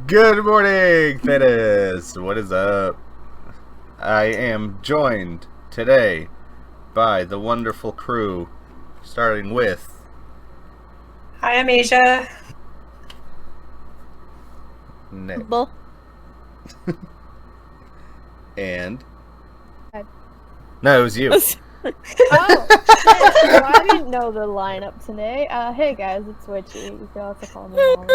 Good morning, THEDAS. What is up? I am joined today by the wonderful crew, starting with Hi, I'm Asia. Nick and no, it was you. Oh, shit. Well, I didn't know the lineup today. Hey guys, it's Witchy. You can also call me Molly.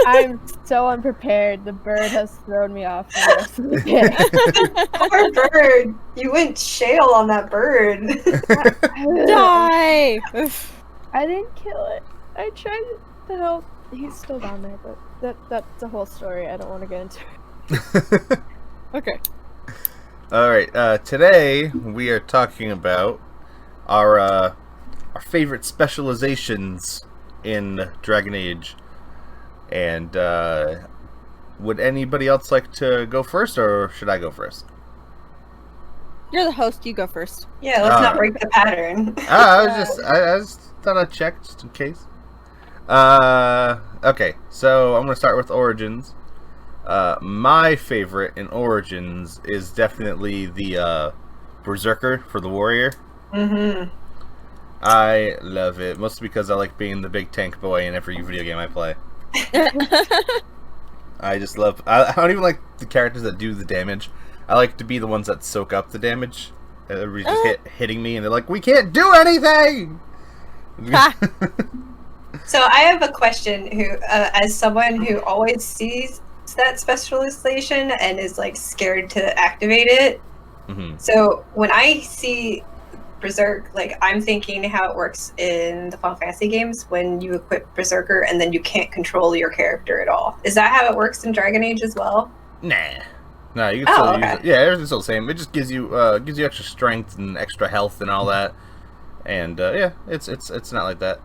I'm so unprepared. The bird has thrown me off for the rest of the day. Poor bird. You went shale on that bird. Die! I didn't kill it. I tried to help. He's still down there, but that's a whole story. I don't want to get into it. Okay. Alright, today we are talking about our favorite specializations in Dragon Age. And would anybody else like to go first, or should I go first? You're the host, you go first. Yeah, let's not break the pattern. I just thought I'd check just in case. Okay, so I'm gonna start with Origins. My favorite in Origins is definitely the Berserker for the Warrior. Mm-hmm. I love it, mostly because I like being the big tank boy in every video game I play. I just love... I don't even like the characters that do the damage. I like to be the ones that soak up the damage. Everybody's just hitting me, and they're like, "We can't do anything!" So I have a question who, as someone who always sees that specialization and is like scared to activate it. Mm-hmm. So when I see Berserk, like I'm thinking how it works in the Final Fantasy games when you equip Berserker and then you can't control your character at all. Is that how it works in Dragon Age as well? Nah. No, you can still use it. Yeah, everything's still the same. It just gives you extra strength and extra health and all that. And yeah, it's not like that.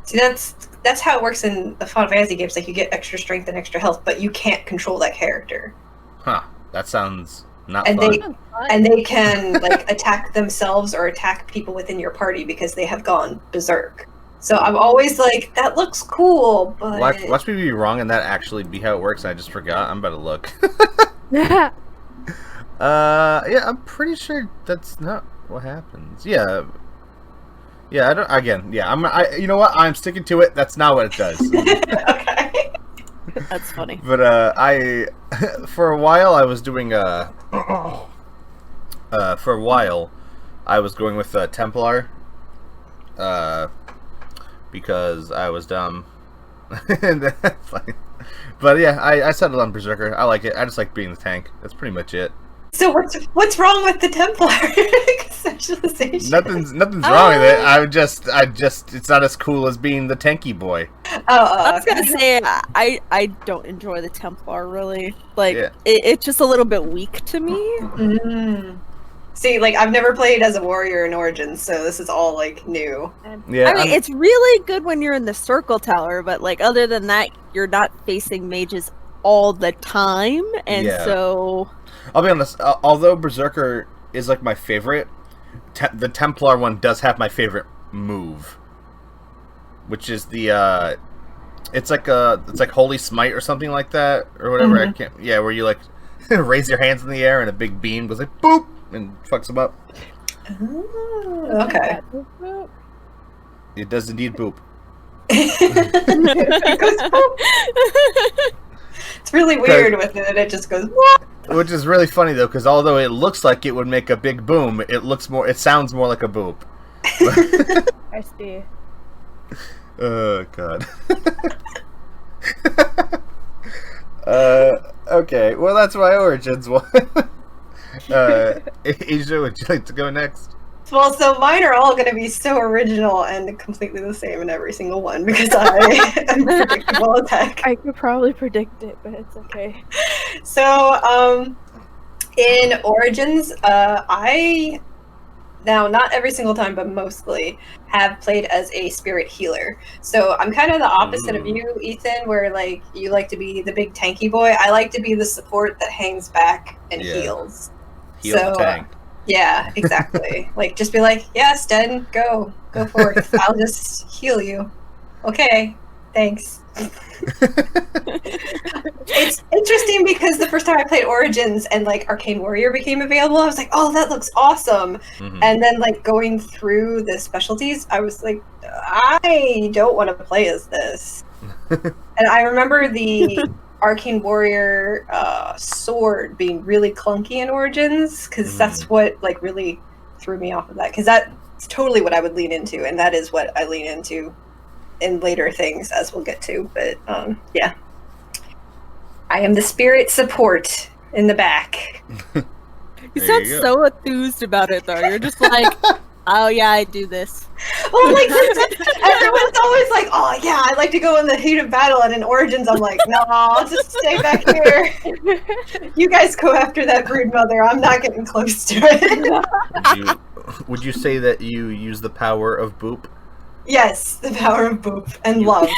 See, that's how it works in the Final Fantasy games. Like you get extra strength and extra health, but you can't control that character. Huh? That sounds not and fun. They can like attack themselves or attack people within your party because they have gone berserk. So I'm always like, that looks cool, but Watch me be wrong and that actually be how it works. And I just forgot. I'm about to look. Yeah, I'm pretty sure that's not what happens. Yeah, I don't. Again, yeah, you know what? I'm sticking to it. That's not what it does. Okay. that's funny. But for a while, I was doing for a while, I was going with Templar. Because I was dumb. And that's fine. But yeah, I settled on Berserker. I like it. I just like being the tank. That's pretty much it. So what's wrong with the Templar specialization? Nothing's wrong with it. I just it's not as cool as being the tanky boy. I was gonna say I don't enjoy the Templar really. Like it's just a little bit weak to me. Mm. See, like I've never played as a warrior in Origins, so this is all like new. Yeah, I mean, it's really good when you're in the Circle Tower, but like other than that, you're not facing mages all the time, and so. I'll be honest. Although Berserker is like my favorite, the Templar one does have my favorite move, which is the it's like Holy Smite or something like that or whatever. Mm-hmm. I can't. Yeah, where you like raise your hands in the air and a big beam goes like boop and fucks them up. Oh, okay. It does indeed boop. It goes boop. It's really weird with it. It just goes what? Which is really funny though, because although it looks like it would make a big boom, it sounds more like a boop. I see. Oh god. Okay, well that's my Origins one. Asia, would you like to go next? Well, so mine are all going to be so original and completely the same in every single one because I am predictable attack. I could probably predict it, but it's okay. So, in Origins, I now not every single time, but mostly have played as a spirit healer. So I'm kind of the opposite of you, Ethan, where like you like to be the big tanky boy. I like to be the support that hangs back and heals. Heal the tank. Yeah, exactly. Like, just be like, yes, Den, go forth. I'll just heal you. Okay. Thanks. It's interesting because the first time I played Origins and like Arcane Warrior became available, I was like, oh, that looks awesome. Mhm. And then like going through the specialties, I was like, I don't want to play as this. And I remember the Arcane Warrior sword being really clunky in Origins, because that's what like really threw me off of that, because that's totally what I would lean into, and that is what I lean into in later things, as we'll get to. But yeah, I am the spirit support in the back. You sound so enthused about it, though. You're just like, oh yeah, I do this. Well, like everyone's always like, oh yeah, I like to go in the heat of battle, and in Origins, I'm like, no, I'll just stay back here. You guys go after that brood mother. I'm not getting close to it. Would you say that you use the power of boop? Yes, the power of boop and love.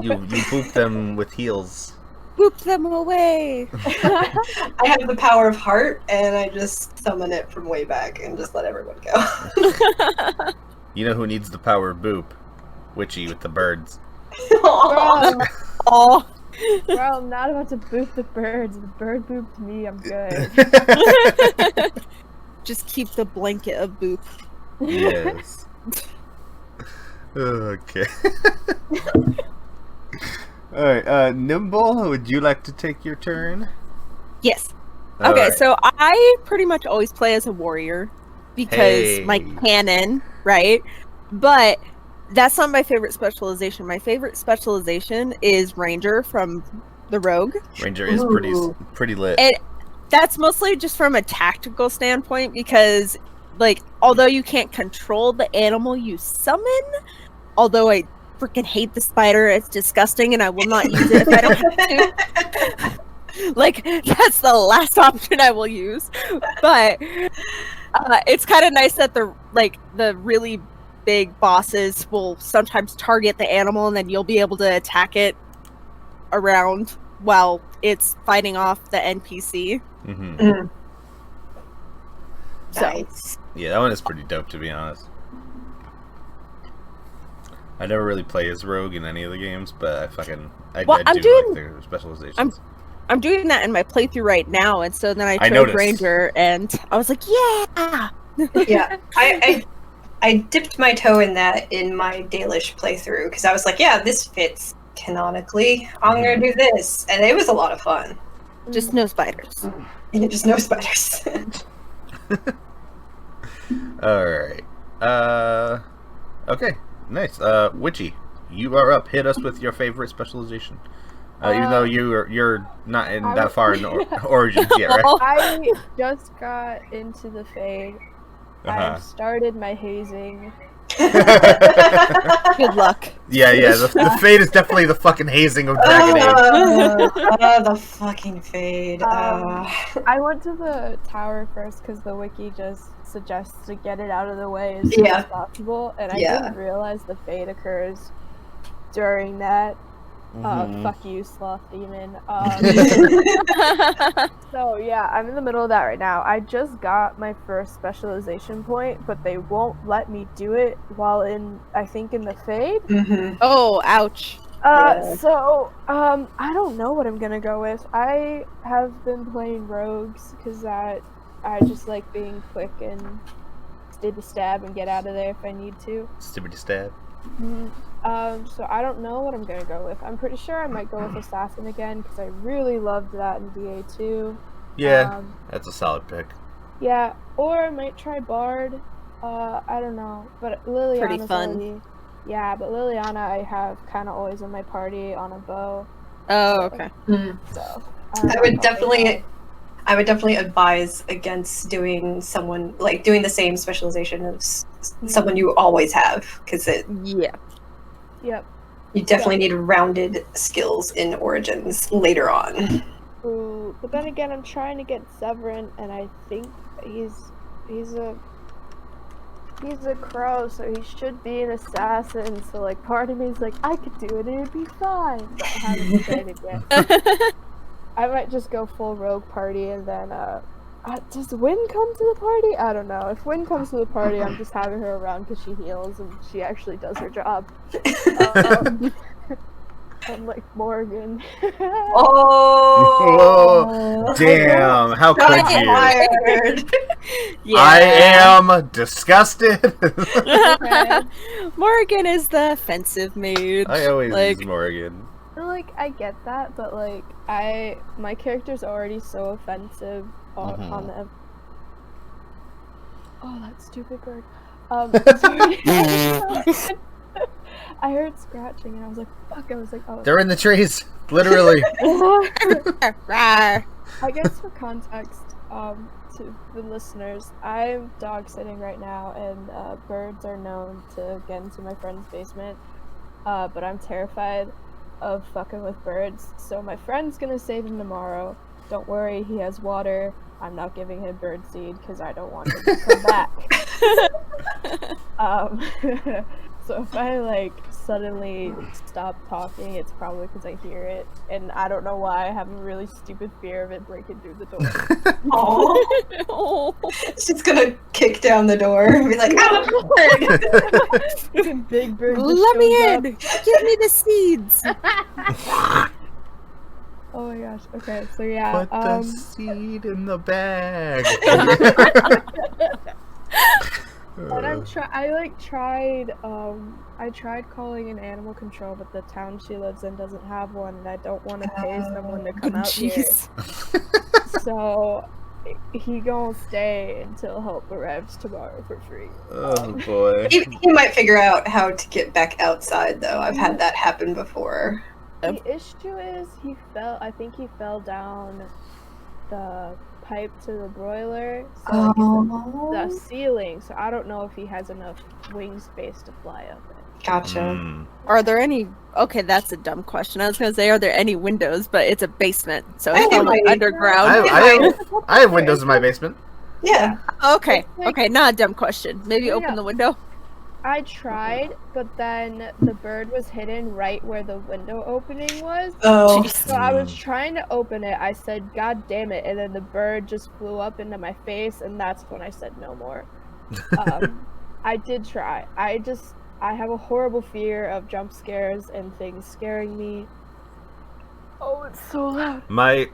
You boop them with heals. Boop them away. I have the power of heart, and I just summon it from way back and just let everyone go. You know who needs the power of boop? Witchy with the birds. Aww. Oh. Bro, I'm not about to boop the birds. The bird booped me. I'm good. Just keep the blanket of boop. Yes. Okay. Alright, Nimble, would you like to take your turn? Yes. All Okay, right. so I pretty much always play as a warrior because my canon, right? But that's not my favorite specialization. My favorite specialization is Ranger from the Rogue. Ranger is pretty lit. And that's mostly just from a tactical standpoint because, like, although you can't control the animal you summon, although I freaking hate the spider, it's disgusting and I will not use it if I don't have to. Like, that's the last option I will use. But it's kind of nice that the really big bosses will sometimes target the animal and then you'll be able to attack it around while it's fighting off the NPC. Mm-hmm. So, Nice. Yeah, that one is pretty dope, to be honest. I never really play as Rogue in any of the games, but I do like their specializations. I'm doing that in my playthrough right now, and so then I chose noticed. Ranger, and I was like, yeah! Yeah, I dipped my toe in that in my Dalish playthrough, because I was like, yeah, this fits canonically. I'm going to do this. And it was a lot of fun. Just no spiders. Yeah, just no spiders. Alright. Okay, nice. Witchy, you are up. Hit us with your favorite specialization. Even though you're not in that far in Origins yet, right? I just got into the Fade. I've started my hazing. Good luck. Yeah, the Fade is definitely the fucking hazing of Dragon Age. The fucking Fade. I went to the tower first because the wiki just suggests to get it out of the way as soon as possible, and I didn't realize the Fade occurs during that. Fuck you, Sloth Demon. So yeah, I'm in the middle of that right now. I just got my first specialization point, but they won't let me do it while in the Fade. Oh, ouch. So, I don't know what I'm gonna go with. I have been playing rogues, because I just like being quick and stibby stab and get out of there if I need to. Stibby stab. So I don't know what I'm gonna go with. I'm pretty sure I might go with Assassin again, because I really loved that in DA2. Yeah, that's a solid pick. Yeah, or I might try Bard. I don't know, but Liliana's pretty fun. Yeah, but Liliana I have kind of always in my party on a bow. Oh, okay. So I would definitely advise against doing the same specialization as someone you always have, because Yep. You definitely need rounded skills in Origins later on. Ooh, but then again, I'm trying to get Severin, and I think he's a crow, so he should be an assassin. So like, part of me is like, I could do it, and it'd be fine. But I haven't decided yet. I might just go full rogue party, and then does Wynn come to the party? I don't know. If Wynn comes to the party, I'm just having her around because she heals and she actually does her job. I'm like Morgan. Oh, Damn, how could shots you? fired. I am disgusted. Okay. Morgan is the offensive mage. I always like, use Morgan. Like, I get that, but like, my character's already so offensive on the. Oh, that stupid bird. Sorry. I heard scratching and I was like, fuck. I was like, oh. They're in the trees, literally. Rawr. I guess for context, to the listeners, I'm dog sitting right now, and birds are known to get into my friend's basement. But I'm terrified of fucking with birds, so my friend's gonna save him tomorrow. Don't worry, he has water. I'm not giving him bird seed because I don't want him to come back. So if I like suddenly stop talking, it's probably because I hear it, and I don't know why. I have a really stupid fear of it breaking through the door. Oh, she's gonna kick down the door and be like, "I'm a bird." Fucking big bird. just Let me shows in. Give me the seeds. Oh my gosh. Okay, so yeah. Put the seed in the bag. And I tried calling an animal control, but the town she lives in doesn't have one, and I don't want to pay someone to come out here. Jeez. So he gonna stay until help arrives tomorrow for free. Oh boy. He might figure out how to get back outside, though. I've had that happen before. The issue is I think he fell down the pipe to the broiler, so the ceiling, so I don't know if he has enough wing space to fly up it. Gotcha. Are there any? Okay, that's a dumb question. I was gonna say, are there any windows? But it's a basement, so it's probably underground. I have windows in my basement. Yeah. Okay, okay, not a dumb question. Maybe Yeah. open the window. I tried, but then the bird was hidden right where the window opening was. Oh. So I was trying to open it. I said, God damn it. And then the bird just flew up into my face, and that's when I said no more. I did try. I have a horrible fear of jump scares and things scaring me. Oh, it's so loud. My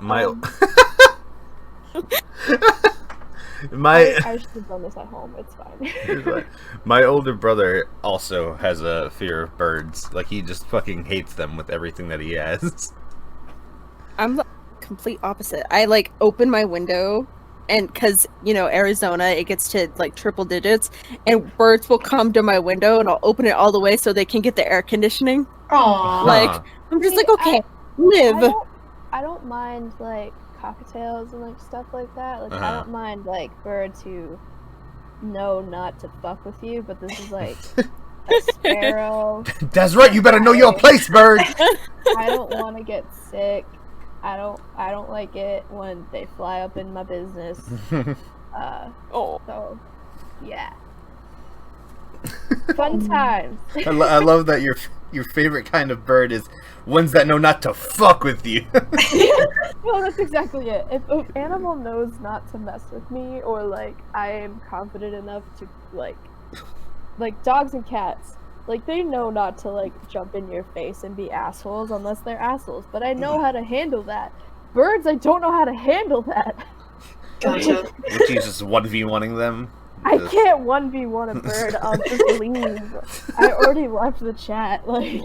I should have done this at home. It's fine. my older brother also has a fear of birds. Like, he just fucking hates them with everything that he has. I'm the complete opposite. I like open my window, and because Arizona, it gets to like triple digits, and birds will come to my window, and I'll open it all the way so they can get the air conditioning. Aww. Like, I'm just like, okay, live. I don't mind like cockatiels and like stuff like that. Like I don't mind like birds who know not to fuck with you, but this is like a sparrow. That's right, you better know your place, bird. I don't want to get sick. I don't like it when they fly up in my business. So yeah. Fun times. I love that your favorite kind of bird is ones that know not to fuck with you. Well, that's exactly it. If an animal knows not to mess with me, or like I am confident enough to like dogs and cats, like they know not to like jump in your face and be assholes unless they're assholes. But I know how to handle that. Birds, I don't know how to handle that. Gotcha. Which is just 1v1ing them. I can't 1v1 a bird. I'll just leave. I already left the chat. Like.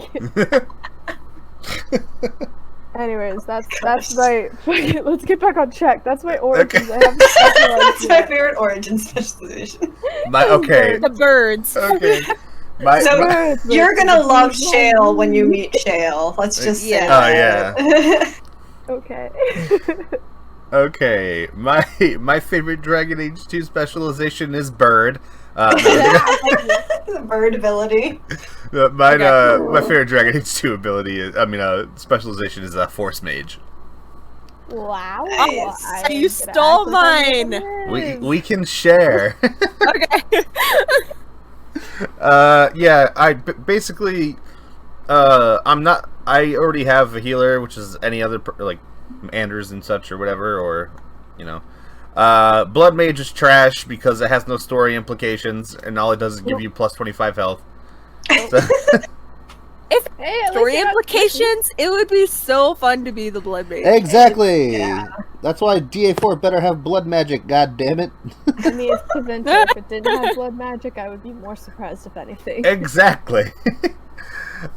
Anyways, that's my. Let's get back on track. That's my origins. Okay. I have That's my favorite origin specialization. Okay. The birds. Okay. You're gonna love Shale when you meet Shale. Let's just say. Oh yeah. Okay. Okay, my favorite Dragon Age 2 specialization is bird. The bird ability. My favorite Dragon Age 2 ability is, specialization is Force Mage. Wow. Nice. So you stole mine. We can share. Okay. Basically, I already have a healer, which is any other like Anders and such or whatever, or Blood Mage is trash because it has no story implications and all it does is give you plus 25 health. So. if Hey, at story least you're not implications, it would be so fun to be the blood mage. Exactly. Yeah. That's why DA4 better have blood magic. God damn it. I mean, it's Kaventa. If it didn't have blood magic, I would be more surprised if anything. Exactly.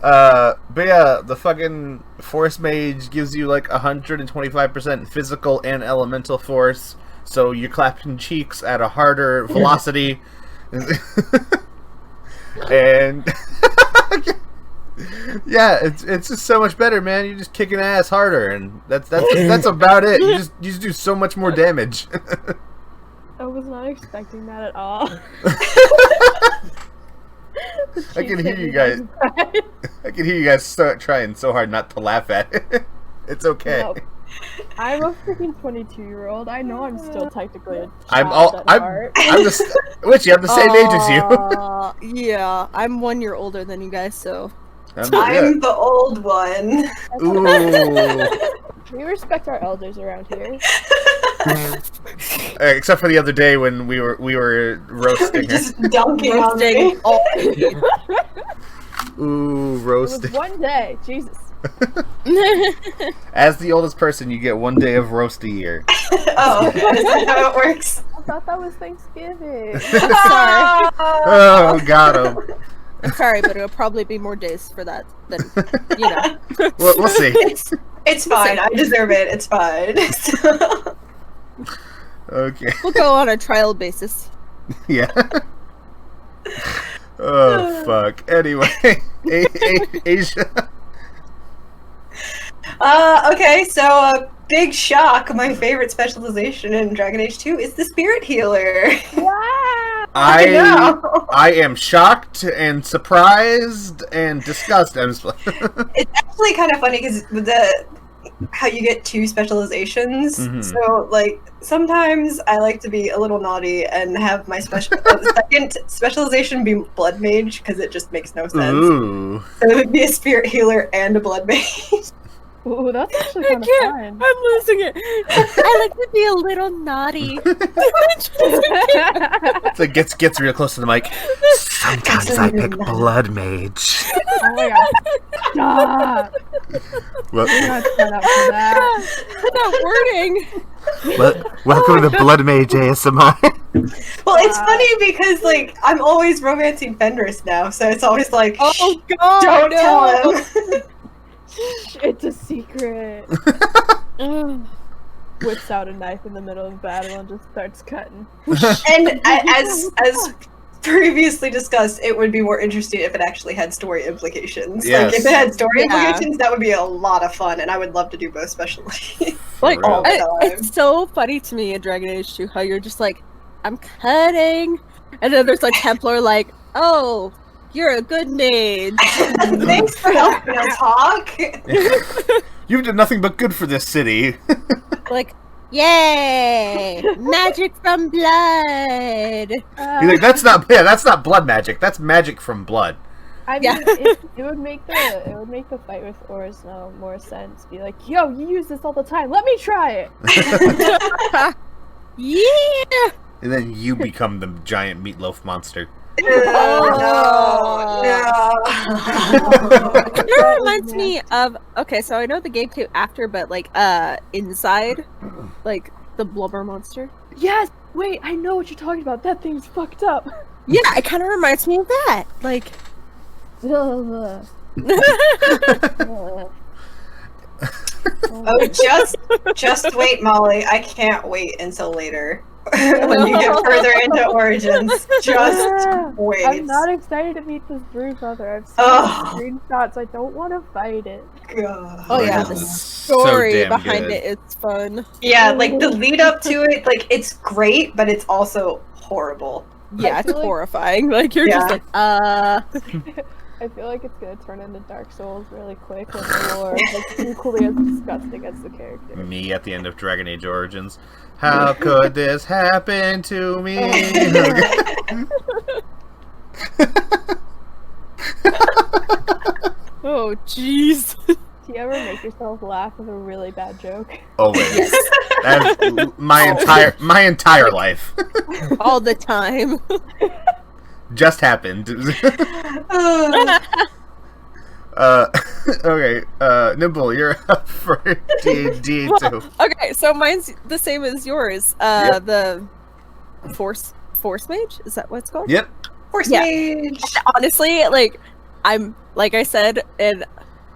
But yeah, the fucking force mage gives you like 125% physical and elemental force, so you're clapping cheeks at a harder velocity. And yeah, it's just so much better, man. You're just kicking ass harder, and that's about it. You just do so much more damage. I was not expecting that at all. I can hear you guys. I can hear you guys start trying so hard not to laugh at it. It's okay. No. I'm a freaking 22-year-old. I know I'm still technically a I'm child at heart. Witchy, I'm the same age as you. Yeah, I'm 1 year older than you guys, so. I'm the old one. Ooh. We respect our elders around here. Except for the other day when we were roasting her. Just dunking on me. Roasting all. Ooh, It was roasting. one day. Jesus. As the oldest person, you get 1 day of roast a year. Oh, is that how it works? I thought that was Thanksgiving. Sorry. Oh, got him. I'm sorry, but it'll probably be more days for that than, you know. We'll see. It's fine. I deserve it. It's fine. Okay. We'll go on a trial basis. Yeah. Oh, fuck. Anyway. Asia. Okay, so big shock. My favorite specialization in Dragon Age 2 is the Spirit Healer. Wow. I know. I am shocked and surprised and disgusted. It's actually kind of funny because how you get two specializations. Mhm. So, like, sometimes I like to be a little naughty and have my the second specialization be Blood Mage because it just makes no sense. Ooh. So it would be a Spirit Healer and a Blood Mage. Ooh, that's actually I kind of can't. fun. I'm losing it. I like to be a little naughty. So it gets real close to the mic. Sometimes I pick Blood Mage. Oh my god. Stop. Well, I'm not set up for that. That wording. welcome to Blood Mage ASMR. Well, it's funny because, like, I'm always romancing Fenris now, so it's always like, Oh god. don't no. tell him. It's a secret. Ugh. Whips out a knife in the middle of battle and just starts cutting. And as previously discussed, it would be more interesting if it actually had story implications. Yes. Like, if it had story Yeah. implications, that would be a lot of fun, and I would love to do both, especially. Like, real. all the time. it's so funny to me in Dragon Age 2 how you're just like, I'm cutting. And then there's a Templar like, oh, you're a good mage. Thanks for helping us, Hawk. You've done nothing but good for this city. Like, yay! Magic from blood! You're like, that's not blood magic. That's magic from blood. I mean, Yeah. it would make the fight with Orsno more sense. Be like, yo, you use this all the time. Let me try it. Yeah! And then you become the giant meatloaf monster. No. It kind of reminds me of, okay, so I know the game came after, but like, Inside, like, the blubber monster. Yes. Wait, I know what you're talking about. That thing's fucked up. Yeah, it kind of reminds me of that. Like, Ugh. Oh, just wait, Molly. I can't wait until later. When you get further into Origins. Just wait. I'm not excited to meet this brood mother. I've seen Ugh. screenshots. I don't want to fight it. God. oh yeah, Origins the is so story damn behind good. it is fun. Yeah, like the lead up to it, like it's great, but it's also horrible. Yeah, it's feel like- horrifying. Like, you're just Yeah. like, I feel like it's gonna turn into Dark Souls really quick when the lore is like equally as disgusting as the character. Me at the end of Dragon Age Origins. How could this happen to me? oh, jeez. Do you ever make yourself laugh with a really bad joke? Always. That's my entire life. All the time. Just happened. Okay, Nimble, you're up for D&D too. Okay, so mine's the same as yours. Yep. The force mage, is that what it's called? Yep. Force Yeah. mage. Honestly, like, I'm, like I said, and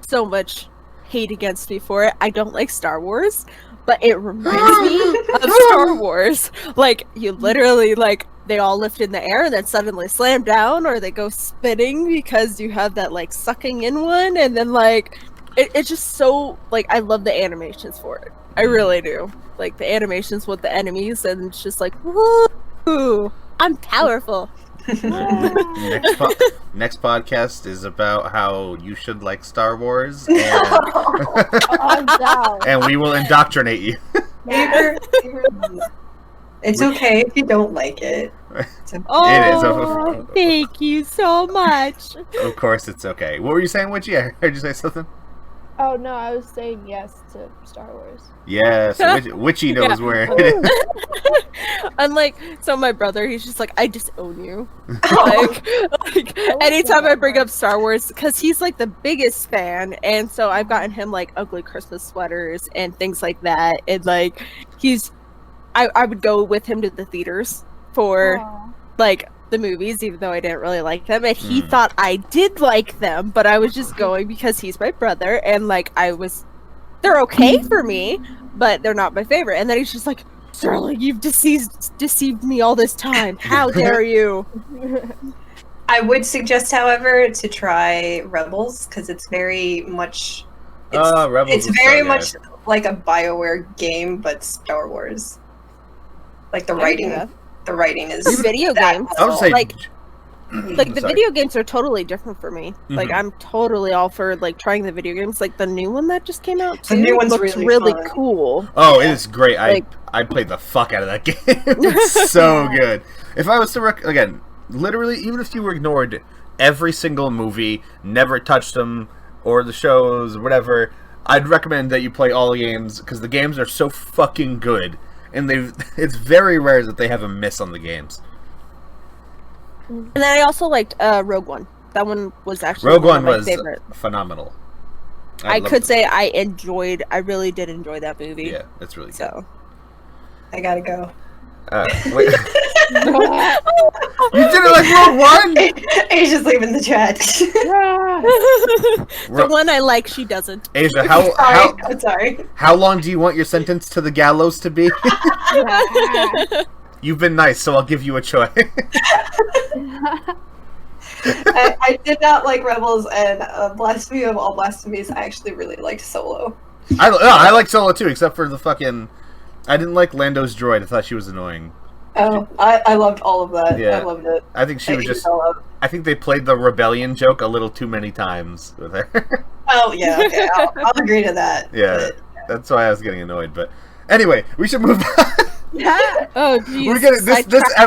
so much hate against me for it. I don't like Star Wars, but it reminds me of Star Wars. Like, you literally, like, they all lift in the air and then suddenly slam down, or they go spinning because you have that, like, sucking in one, and then, like, it's just so, like, I love the animations for it. I really do. Like, the animations with the enemies, and it's just like, woo, I'm powerful. Next podcast is about how you should like Star Wars, and, I'm down. and we will indoctrinate you. It's okay if you don't like it. It's okay. Oh, thank you so much. Of course, it's okay. What were you saying, Witchy? I heard you say something. Oh no, I was saying yes to Star Wars. Yes, Witchy knows Yeah. where it is. Unlike, so my brother, he's just like, I disown you. Oh. Like anytime I bring up Star Wars, because he's like the biggest fan, and so I've gotten him like ugly Christmas sweaters and things like that, and like I would go with him to the theaters for Aw. like the movies, even though I didn't really like them, and he thought I did like them, but I was just going because he's my brother, and like they're okay for me, but they're not my favorite. And then he's just like, Sterling, you've deceived me all this time. How dare you? I would suggest, however, to try Rebels, because it's very much. Rebels It's was very so much good. like a BioWare game, but Star Wars. Like the I writing, do that. the writing is The video that games, I would say, like the sorry. video games are totally different for me. Like Mhm. I'm totally all for like trying the video games. Like the new one that just came out The too new one's looks really fun. cool. Oh, it is great. Like- I played the fuck out of that game. It's so good. If I was to again, literally, even if you ignored every single movie, never touched them, or the shows, whatever, I'd recommend that you play all the games, because the games are so fucking good, and it's very rare that they have a miss on the games. And then I also liked Rogue One. That one was actually Rogue one One of my was favorite. phenomenal. I loved could it. say I really did enjoy that movie. Yeah, it's really good. So I gotta go. Wait. You did it like Rogue One? Asia's leaving the chat. the one I like, she doesn't. Asia, I'm sorry. how long do you want your sentence to the gallows to be? You've been nice, so I'll give you a choice. I did not like Rebels, and Blasphemy of all blasphemies, I actually really liked Solo. I like Solo too, except for the fucking. I didn't like Lando's droid. I thought she was annoying. Oh, I loved all of that. Yeah. I loved it. I think she I was ate just. it all up. I think they played the rebellion joke a little too many times with her. Oh, yeah, okay, I'll agree to that. Yeah, that's why I was getting annoyed. But anyway, we should move on. Oh jeez. We're gonna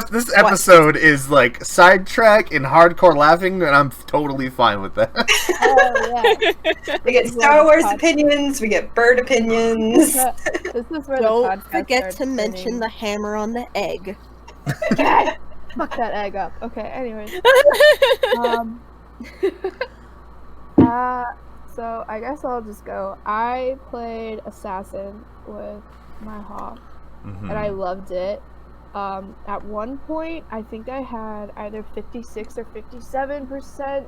this episode is like sidetrack and hardcore laughing, and I'm totally fine with that. Oh yeah. We get Star Wars opinions, we get bird opinions. This is where Don't the podcast forget starts to mention spinning. the hammer on the egg. God, fuck that egg up. Okay, anyways. So I guess I'll just go. I played Assassin with my hawk, Mhm. and I loved it. At one point, I think I had either 56 or 57%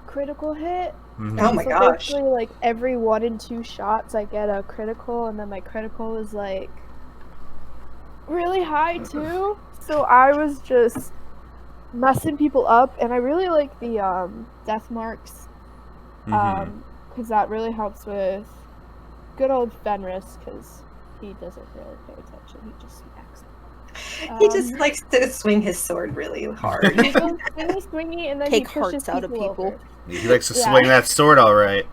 critical hit. Mhm. Oh my So gosh. basically, like every 1 and 2 shots, I get a critical, and then my critical is like really high too. So I was just messing people up, and I really like the death marks, Mhm. because that really helps with good old Fenris, because he doesn't really pay attention. He just smacks. He just likes to swing his sword really hard. He goes swingy, and then Take he pushes hearts out of people. over. He likes to Yeah. swing that sword, all right.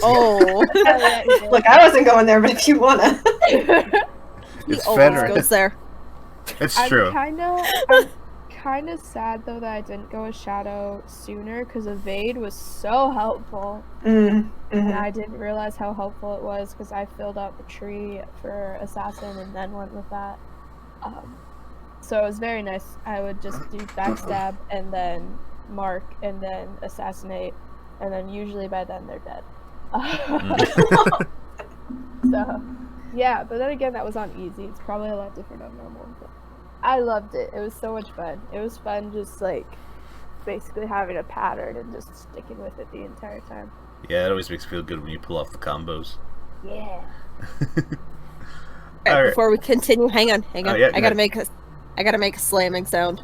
Oh, Oh, yeah, he does. Look, I wasn't going there, but if you wanna. he It's always Fenris. goes there. It's I'm true. kind of sad though that I didn't go with Shadow sooner, because Evade was so helpful, and I didn't realize how helpful it was because I filled out the tree for Assassin and then went with that. So it was very nice. I would just do backstab and then mark and then assassinate, and then usually by then they're dead. Mm. So, yeah, but then again, that was on easy. It's probably a lot different on normal. But I loved it. It was so much fun. It was fun just, like, basically having a pattern and just sticking with it the entire time. Yeah, it always makes me feel good when you pull off the combos. Yeah. Alright, Alright. before we continue, hang on. Oh, yeah, I gotta make a slamming sound.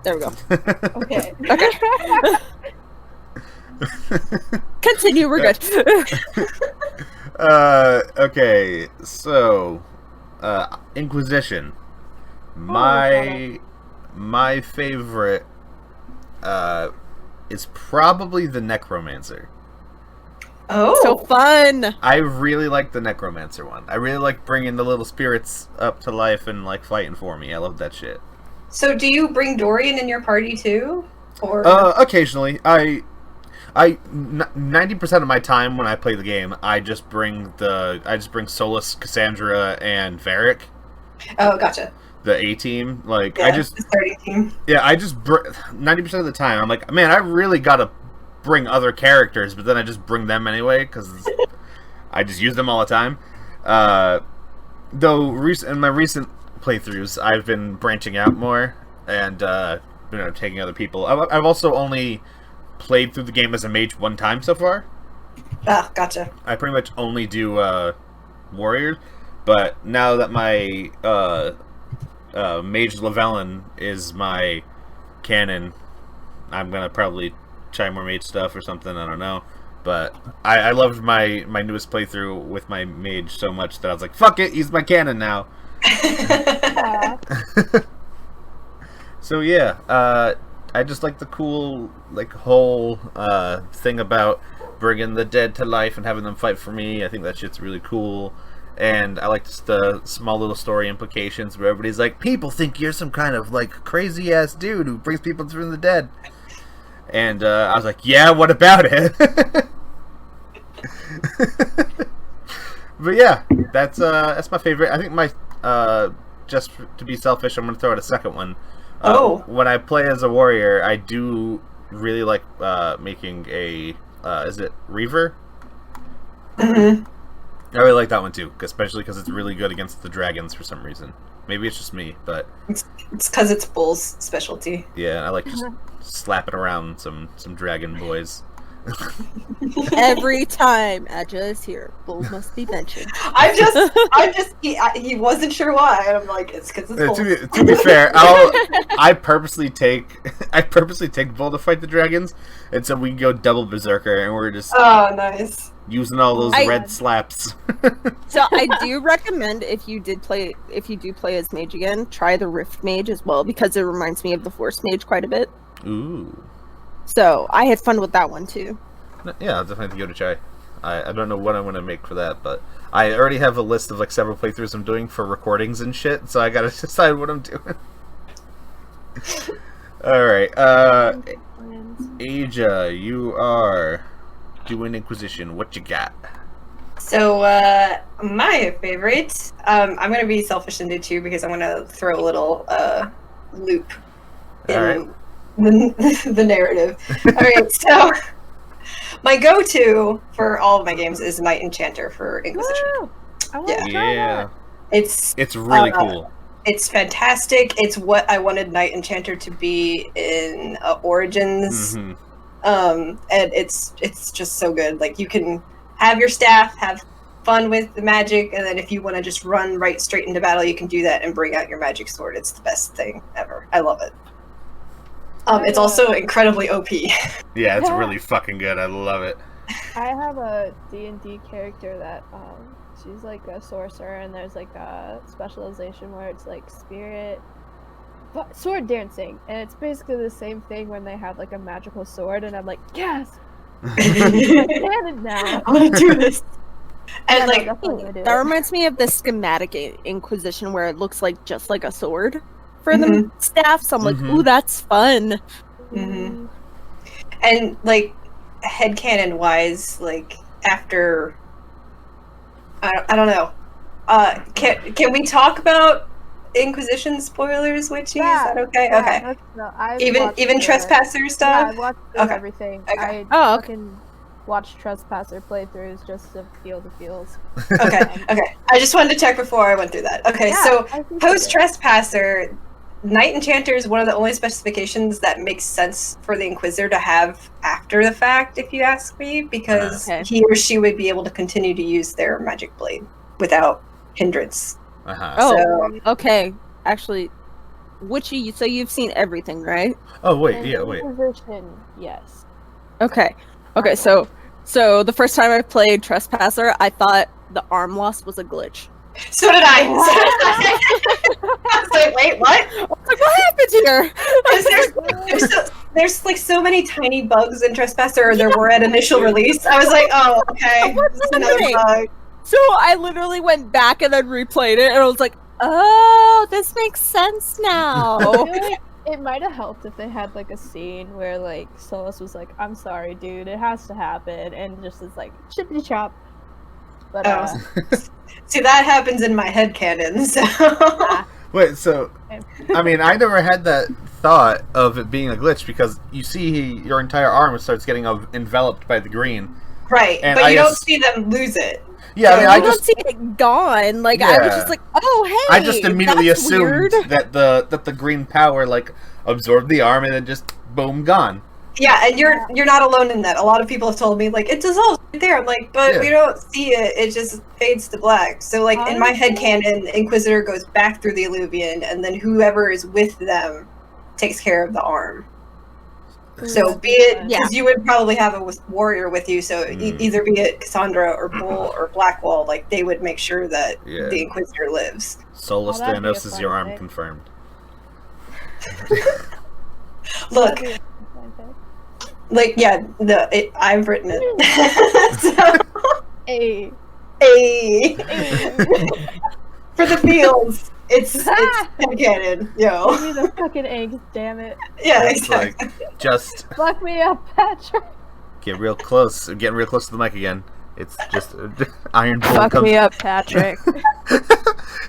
There we go. Okay. Okay. Continue, we're good. Okay, so Inquisition. My favorite is probably the Necromancer. Oh. So fun. I really like the Necromancer one. I really like bringing the little spirits up to life and like fighting for me. I love that shit. So do you bring Dorian in your party too? Or Occasionally, 90% of my time when I play the game, I just bring Solus, Cassandra, and Varric. Oh, gotcha. The A team, like Yeah, I just the starting team. yeah, 90% of the time I'm like, man, I really gotta bring other characters, but then I just bring them anyway because I just use them all the time. Though in my recent playthroughs, I've been branching out more and taking other people. I've also only played through the game as a mage one time so far. Ah, gotcha. I pretty much only do warriors, but now that my Mage Lavellan is my canon, I'm gonna probably try more mage stuff or something. I don't know, but I loved my newest playthrough with my mage so much that I was like, "Fuck it, he's my canon now." Aw. So yeah, I just like the cool whole thing about bringing the dead to life and having them fight for me. I think that shit's really cool. And I like just the small little story implications where everybody's like, people think you're some kind of like crazy ass dude who brings people from the dead. And I was like, yeah, what about it? But yeah, that's my favorite. I think my just to be selfish, I'm gonna throw out a second one. When I play as a warrior, I do really like making a is it Reaver? Mhm. I really like that one too, especially because it's really good against the dragons for some reason. Maybe it's just me, but It's because it's Bull's specialty. yeah, I like just slapping around some dragon boys. Every time Adja is here, Bull must be mentioned. He wasn't sure why, and I'm like, it's because it's Bull. To be fair, I purposely take Bull to fight the dragons, and so we can go double berserker, and we're just Oh, nice. using all those I- red slaps. So I do recommend if you do play as mage again, try the Rift Mage as well because it reminds me of the Force Mage quite a bit. Ooh. So I had fun with that one too. Yeah, I'll definitely give it a try. I don't know what I'm gonna make for that, but I already have a list of like several playthroughs I'm doing for recordings and shit, so I gotta decide what I'm doing. Alright, Aja, you are doing Inquisition. What you got? So, my favorite, I'm gonna be selfish and do two because I'm gonna throw a little, loop in Alright. the narrative. Alright, so, my go-to for all of my games is Knight Enchanter for Inquisition. Woo! I want to Yeah. try Yeah. It's It's really cool. It's fantastic. It's what I wanted Knight Enchanter to be in Origins. Hmm. And it's just so good. Like, you can have your staff, have fun with the magic, and then if you want to just run right straight into battle, you can do that and bring out your magic sword. It's the best thing ever. I love it. It's also incredibly OP. Yeah, it's really fucking good. I love it. I have a D&D character that she's like a sorcerer, and there's like a specialization where it's like spirit sword dancing, and it's basically the same thing when they have like a magical sword, and I'm like, yes, canon now. I want to do this. And Yeah, like, no, definitely gonna do That it. reminds me of the schematic Inquisition where it looks like just like a sword for the staff. So I'm like, Mhm. ooh, that's fun. Mhm. And like headcanon wise, like after I don't know. Can we talk about Inquisition spoilers, Witchy? Yeah, Is that okay? yeah, okay. I've Even watched Trespasser Yeah, stuff? I watched Okay. everything. Okay. I Oh, okay. fucking watched Trespasser playthroughs just to feel the feels. Okay, okay. I just wanted to check before I went through that. Okay, Yeah, so I appreciate post it. Trespasser, Knight Enchanter is one of the only specifications that makes sense for the Inquisitor to have after the fact, if you ask me, because Okay. he or she would be able to continue to use their magic blade without hindrance. Uh-huh. Oh, So okay. Actually, Witchy, so you've seen everything, right? Oh, wait, And yeah, wait. Inquisition, yes. Okay. Okay, so the first time I played Trespasser, I thought the arm loss was a glitch. So did I. I was like, wait, what? I was like, what happened here? 'Cause there's like so many tiny bugs in Trespasser there were at initial release. I was like, oh, okay. What's This is another happening? bug. So I literally went back and then replayed it, and I was like, oh, this makes sense now. I feel like it might have helped if they had like a scene where like Solus was like, "I'm sorry, dude, it has to happen," and just is like chippity chop. But See, that happens in my head canon. So Wait, so, I mean, I never had that thought of it being a glitch because you see your entire arm starts getting enveloped by the green. right, And but I you don't just- see them lose it. Yeah, I mean, I I don't just... see it gone. Like I was Yeah. just like, oh hey. I just immediately that's assumed weird. that the green power like absorbed the arm and then just boom, gone. Yeah, and you're not alone in that. A lot of people have told me like it dissolves right there. I'm like, but Yeah. we don't see it. It just fades to black. So like in my head canon, Inquisitor goes back through the Illuvian, and then whoever is with them takes care of the arm. So be it, Yeah. because you would probably have a warrior with you. So Mm. either be it Cassandra or Bull or Blackwall, like they would make sure that Yeah. the Inquisitor lives. Soulless Oh, that'd be a Thanos is fun your arm thing. confirmed. Look, That'd be a fun thing. like yeah, I've written it. So, Hey. hey. Hey. For the feels, it's headcanon, yo. Give me the fucking eggs, damn it. Yeah, It's exactly. like, just Fuck me up, Patrick. get real close. Getting real close to the mic again. It's just Iron Bull Fuck comes. me up, Patrick.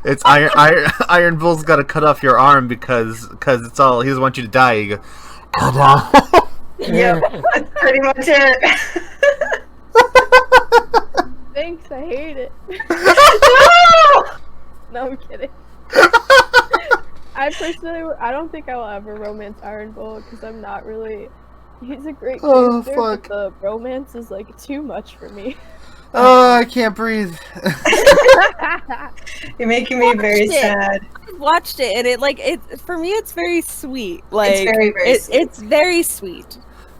It's Iron Bull's got to cut off your arm because it's all he doesn't want you to die. You go, cut off. Yep, that's pretty much it. Thanks, I hate it. No, I'm kidding. I don't think I will ever romance Iron Bull because I'm not really. He's a great Oh, character, fuck. but the romance is like too much for me. Oh, I can't breathe. You're making me very Watched it. sad. I watched it, and it for me, it's very sweet. Like It's very, very sweet. It's very sweet.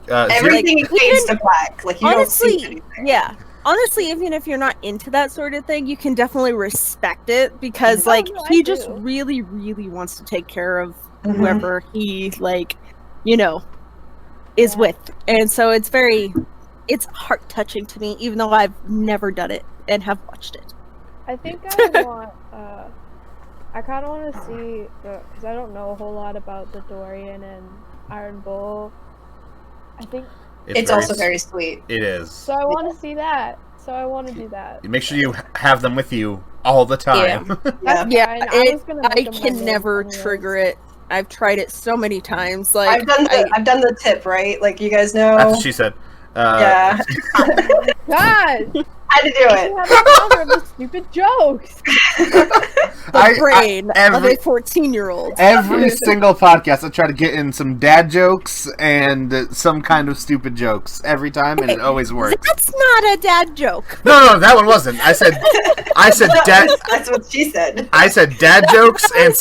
Everything like, fades even- to black. Like you don't see Honestly, anything. yeah. Honestly, even if you're not into that sort of thing, you can definitely respect it because, Oh, like, no, I he just do. really, really wants to take care of Mhm. whoever he, like, you know, is Yeah. with. And so it's heart touching to me, even though I've never done it and have watched it. I think I want. I kind of want to see because I don't know a whole lot about the Dorian and Iron Bull. I think It's also very sweet. It is. so. I want to see that. So I want to do that. Make sure you have them with you all the time. Yeah. Yeah, fine. I was gonna I make 'em my can main never anyways. trigger it. I've tried it so many times. Like, I've done the tip, right? Like you guys know. That's what she said. Yeah. God, I had to do you it. have a number of the stupid jokes. the brain of every- a 14-year-old. Every single podcast, I try to get in some dad jokes and some kind of stupid jokes every time, and it always works. That's not a dad joke. No, that one wasn't. I said dad. That's what she said. I said dad jokes and.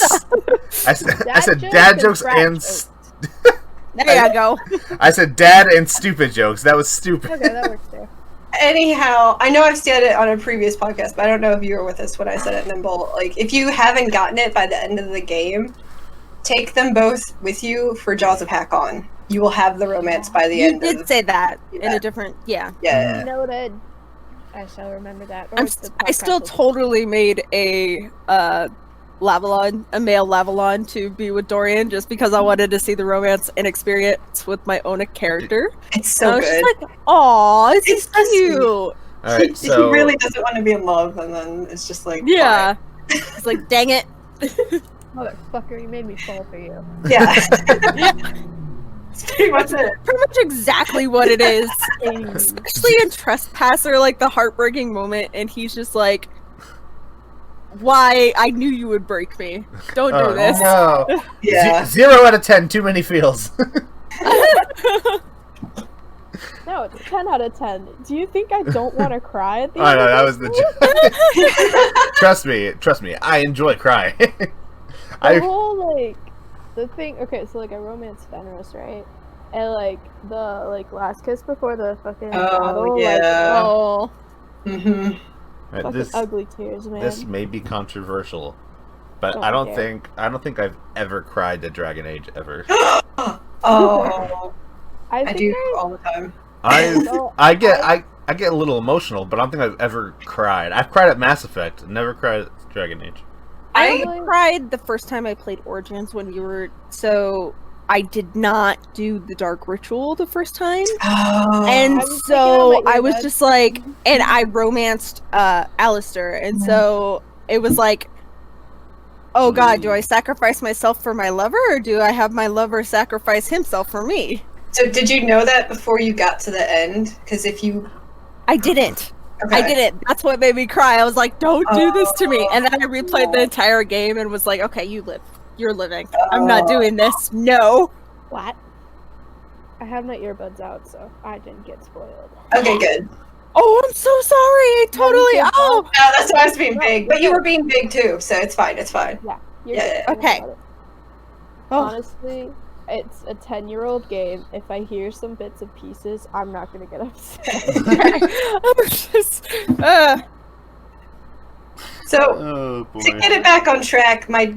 I said dad jokes brat and. jokes. There you go. I said dad and stupid jokes. That was stupid. Okay, that works too. Anyhow, I know I've said it on a previous podcast, but I don't know if you were with us when I said it, Nimble. Like, if you haven't gotten it by the end of the game, take them both with you for Jaws of Hakon. You will have the romance by the You end did of say that in Yeah. a different, yeah. Yeah. Noted. I shall remember that. Or I the still podcast will- totally made a male Lavalon to be with Dorian just because I wanted to see the romance and experience with my own character. It's so I was good. just like, aw, this It's is so sweet. cute. All right, he so really doesn't want to be in love, and then it's just like, Yeah. It's like, dang it. Motherfucker, you made me fall for you. Yeah. Yeah, That's pretty much it. pretty much exactly what it is. Especially in Trespasser, like the heartbreaking moment, and he's just like, "Why? I knew you would break me. Don't do this." No. Yeah. 0 out of 10. Too many feels. No, it's 10 out of 10. Do you think I don't want to cry at the I end know, of that this was the. Trust me. I enjoy crying. The whole, like, the thing, okay, so, like, I romanced Fenris, right? And, like, the, like, last kiss before the fucking battle, yeah. like, Oh, Mm-hmm. fucking This ugly tears, man. this may be controversial, but Don't I don't care. think I've ever cried at Dragon Age ever. Oh, I think do all the time. I get a little emotional, but I don't think I've ever cried. I've cried at Mass Effect, never cried at Dragon Age. I I cried the first time I played Origins when you were so. I did not do the Dark Ritual the first time. oh, And I was so thinking I I might was do just like, and I romanced Alistair, and so it was like, oh god, do I sacrifice myself for my lover, or do I have my lover sacrifice himself for me? so did you know that before you got to the end? Because if you, I didn't. okay. I didn't. That's what made me cry. I was like, don't do this to me. And then I replayed the entire game and was like, okay, you live. You're living. I'm not doing this. No. What? I have my earbuds out, so I didn't get spoiled. Okay, good. Oh, I'm so sorry. Totally. No, Oh. No, that's why I was being big, but you were being big too, so it's fine. It's fine. Yeah. You're Yeah, good. yeah. Don't worry Okay. about it. Oh. Honestly, it's a 10-year-old game. If I hear some bits and pieces, I'm not gonna get upset. I'm just, So Oh boy. to get it back on track, my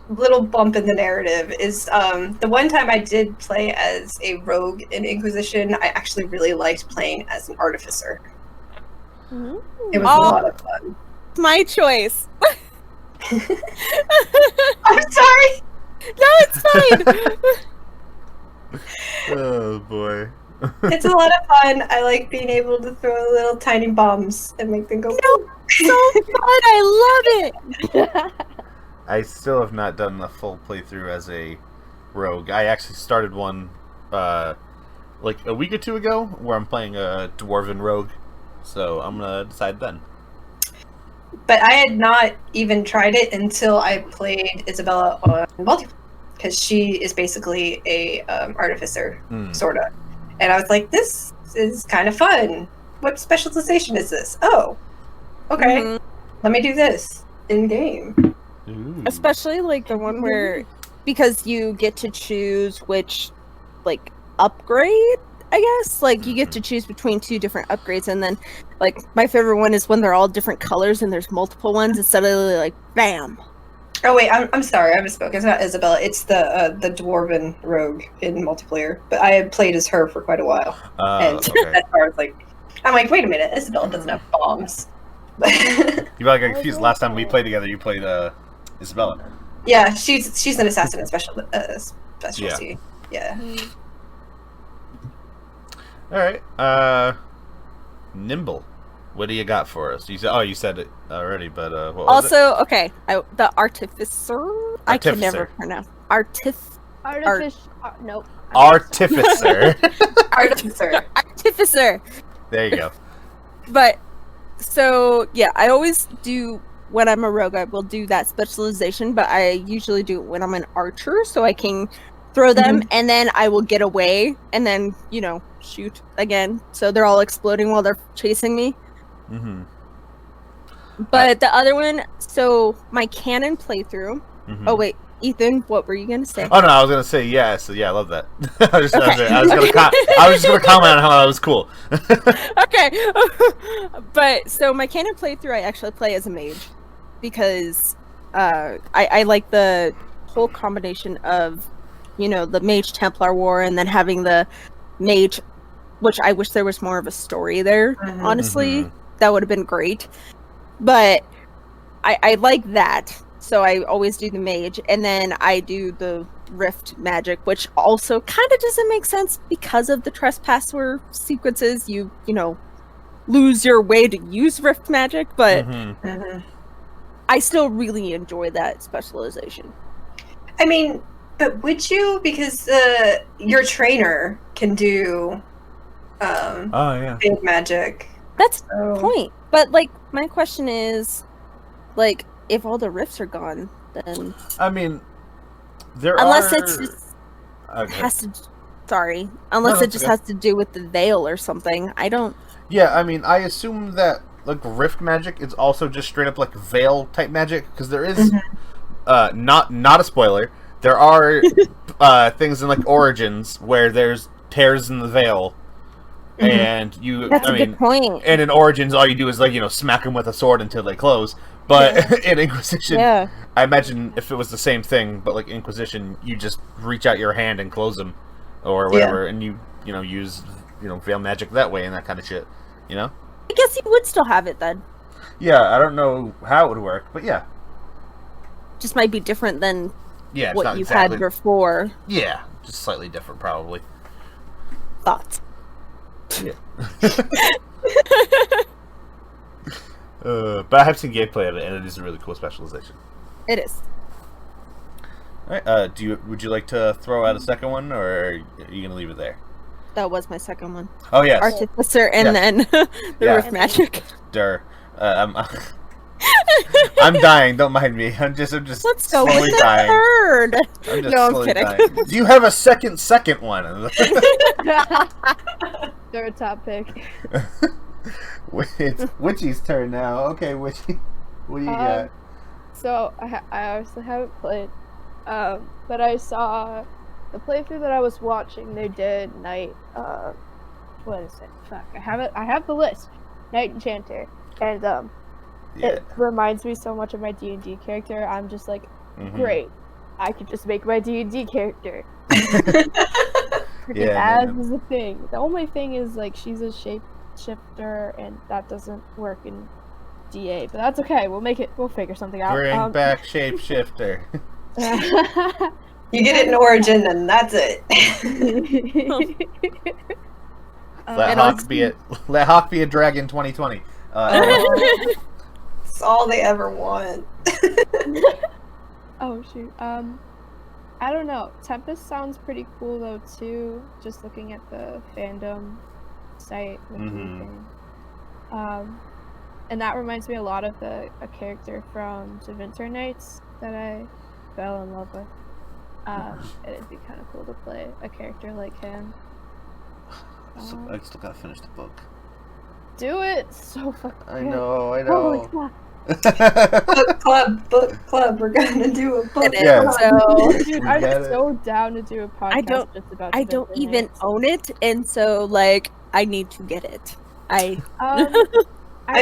little bump in the narrative is the one time I did play as a rogue in Inquisition. I actually really liked playing as an artificer. Mhm. It was Oh. a lot of fun. my choice. I'm sorry. No, it's fine. Oh boy. It's a lot of fun. I like being able to throw little tiny bombs and make them go. So fun. I love it. I still have not done a full playthrough as a rogue. I actually started one like a week or two ago where I'm playing a dwarven rogue. So I'm gonna decide then. But I had not even tried it until I played Isabella on multiplayer, because she is basically a artificer, sorta. And I was like, this is kind of fun. What specialization is this? Oh, okay. Mhm. Let me do this in game. Ooh. Especially like the one where, because you get to choose which like upgrade, I guess. Like you get to choose between 2 different upgrades, and then like my favorite one is when they're all different colors and there's multiple ones instead of like bam. Oh wait, I'm sorry, I misspoke. It's not Isabella. It's the dwarven rogue in multiplayer. But I had played as her for quite a while, and Okay. that's where I was like, I'm like, wait a minute, Isabella doesn't have bombs. You probably got confused. Last time we played together, you played Isabella. Yeah, she's an assassin in specialty. Yeah. All right. Nimble. What do you got for us? You said it already, but what was it? Also, okay, the artificer. I can never Artificer. pronounce Nope. Artificer. Artificer. artificer. There you go. But so yeah, I always do when I'm a rogue. I will do that specialization, but I usually do it when I'm an archer, so I can throw them, and then I will get away, and then shoot again. So they're all exploding while they're chasing me. Mm-hmm. But the other one, so my cannon playthrough. Mm-hmm. Oh wait, Ethan, what were you gonna say? Oh no, I was gonna say yeah. So yeah, I love that. I was just gonna comment on how that was cool. Okay. But so my canon playthrough, I actually play as a mage because I like the whole combination of the mage Templar war, and then having the mage, which I wish there was more of a story there. Honestly, that would have been great. But I like that, so I always do the mage, and then I do the rift magic, which also kind of doesn't make sense because of the trespasser sequences. You lose your way to use rift magic, but I still really enjoy that specialization. I mean, but would you? Because your trainer can do Oh yeah. big magic. That's So... the point. But like, my question is, like, if all the rifts are gone, then I mean, unless it's just okay. has to. Sorry, unless it just has to do with the veil or something. I don't. Yeah, I mean, I assume that like rift magic is also just straight up like veil type magic because there is not a spoiler. There are things in like Origins where there's tears in the veil. And That's a good point. And in Origins, all you do is like smack them with a sword until they close. But in Inquisition, I imagine if it was the same thing, but like Inquisition, you just reach out your hand and close them, or whatever, and you use veil magic that way and that kind of shit. I guess you would still have it then. Yeah, I don't know how it would work, but yeah, just might be different than what you've had before. Yeah, just slightly different, probably. Thoughts. Yeah. But I have seen gameplay of it, and it is a really cool specialization. It is. All right. Would you like to throw out a second one, or are you gonna leave it there? That was my second one. Oh yes. Artificer, and then the rift magic. I'm dying. Don't mind me. I'm just Let's go slowly with the dying. third. I'm just I'm kidding. dying. Do you have a second one? Third top pick. It's Witchy's turn now. Okay, Witchy, what do you got? So I obviously haven't played, but I saw the playthrough that I was watching. They did Night. What is it? Fuck, I have the list. Night Enchanter, and it reminds me so much of my D&D character. I'm just like, great, I could just make my D&D character. As is a thing. The only thing is like she's a shapeshifter, and that doesn't work in DA, but that's okay. We'll figure something out. Bring back shapeshifter. You get it in Origin, and that's it. Let Hawk be a dragon 2020. It's all they ever want. Oh shoot. I don't know. Tempest sounds pretty cool though too. Just looking at the fandom site with everything. And that reminds me a lot of a character from Winter Nights that I fell in love with. It'd be kind of cool to play a character like him. I still gotta finish the book. Do it! So fucking I know. Holy crap. Book club, we're gonna do a book club. So, dude, I'm so down to do a podcast just about I don't even own it, and so like I need to get it. I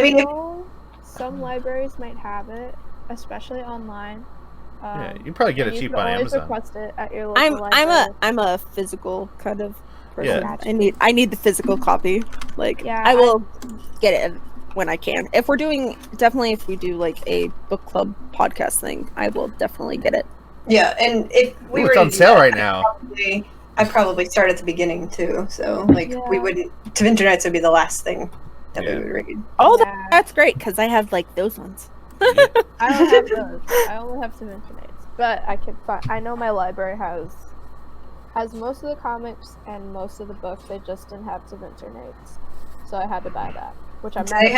mean, know some libraries might have it, especially online. Yeah, you can probably get it cheap on Amazon. Request it at your local library. I'm a physical kind of person. Yeah. I need the physical copy. Like I will get it when I can. If we do like a book club podcast thing, I will definitely get it. Yeah, and if we were it's on sale right now. I'd probably start at the beginning too. So like we wouldn't. Winter Nights would be the last thing that we would read. Oh, that's great because I have like those ones. I don't have those. I only have some Winter Nights, but I can find. I know my library has most of the comics and most of the books. They just didn't have some Winter Nights, so I had to buy that. Which I'm. They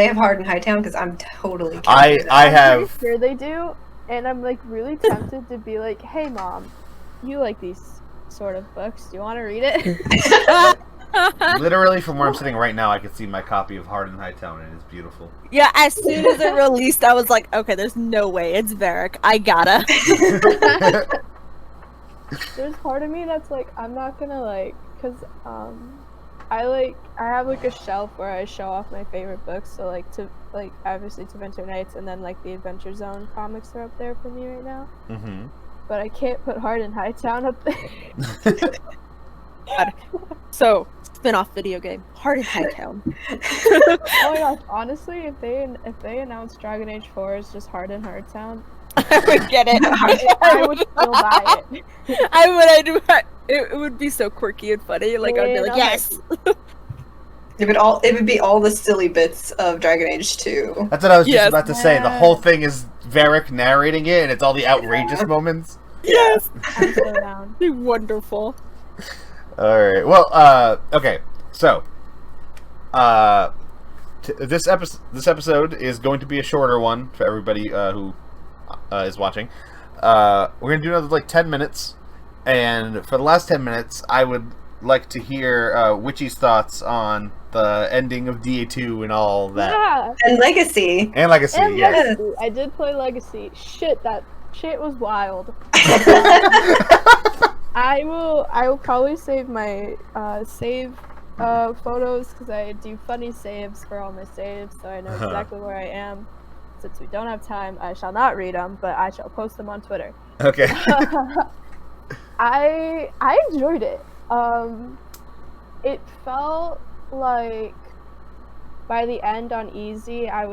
have Hard and Hightown because I'm totally. I have. Pretty sure they do, and I'm like really tempted to be like, "Hey, mom, you like these sort of books? Do you want to read it?" Literally, from where I'm sitting right now, I can see my copy of Hard and Hightown, and it's beautiful. Yeah, as soon as it released, I was like, okay, there's no way it's Varric. I gotta. There's part of me that's like, I'm not gonna like, cause I have like a shelf where I show off my favorite books. So obviously to Winter Nights, and then like the Adventure Zone comics are up there for me right now. But I can't put Hard and Hightown up there. So, spin-off video game, Hard and Hightown. Oh my gosh, honestly, if they announce Dragon Age 4 as just Hard and Hightown, I would get it. I would still buy it. I would. It would be so quirky and funny. Like I'd be like, yes. It would be all the silly bits of Dragon Age 2. That's what I was just Yes. about to say. The whole thing is Varric narrating it, and it's all the outrageous moments. Yes. I'm so down. Be wonderful. All right. Well, okay. So, this episode is going to be a shorter one for everybody who is watching. We're gonna do another 10 minutes, and for the last 10 minutes, I would like to hear Witchy's thoughts on the ending of DA2 and all that. Yeah. And Legacy. And Legacy, And yes. Legacy. I did play Legacy. Shit, that shit was wild. I will probably save my save photos because I do funny saves for all my saves, so I know exactly where I am. Since we don't have time, I shall not read them, but I shall post them on Twitter. Okay. I enjoyed it. It felt like by the end on easy, I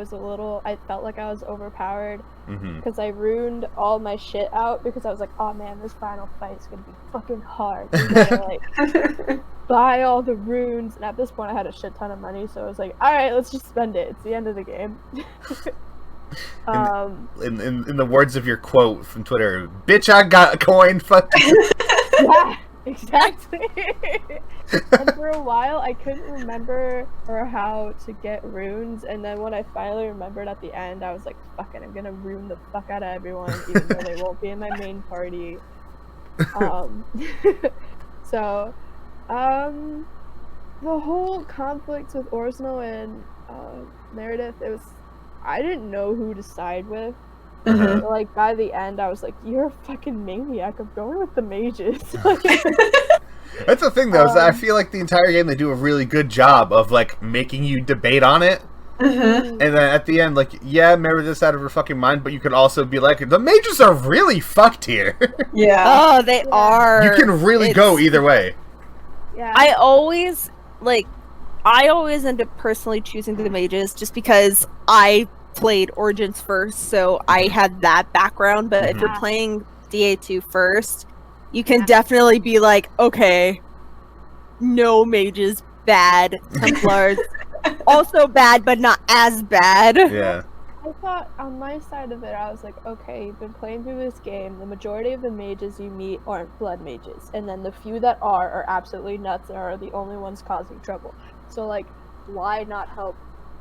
felt like I was overpowered because I ruined all my shit out because I was like, oh man, this final fight is gonna be fucking hard. You gotta buy all the runes, and at this point I had a shit ton of money, so I was like, all right, let's just spend it. It's the end of the game. In the words of your quote from Twitter, bitch, I got a coin, fuck you. Yeah, exactly. And for a while, I couldn't remember how to get runes, and then when I finally remembered at the end, I was like, fuck it, I'm gonna rune the fuck out of everyone, even though they won't be in my main party. So, the whole conflict with Orsno and Meredith, I didn't know who to side with. Mhm. Like, by the end, I was like, you're a fucking maniac. I'm going with the mages. That's the thing, though, is that I feel like the entire game they do a really good job of, making you debate on it. Mhm. And then at the end, yeah, Meredith's out of her fucking mind, but you could also be like, the mages are really fucked here. Yeah. Oh, they are. You can really go either way. Yeah. I always end up personally choosing the mages just because I played Origins first, so I had that background. But if you're playing DA2 first, you can definitely be like, okay, no mages, bad. Templars, also bad, but not as bad. Yeah. I thought on my side of it, I was like, okay, you've been playing through this game. The majority of the mages you meet aren't blood mages, and then the few that are absolutely nuts and are the only ones causing trouble. So, why not help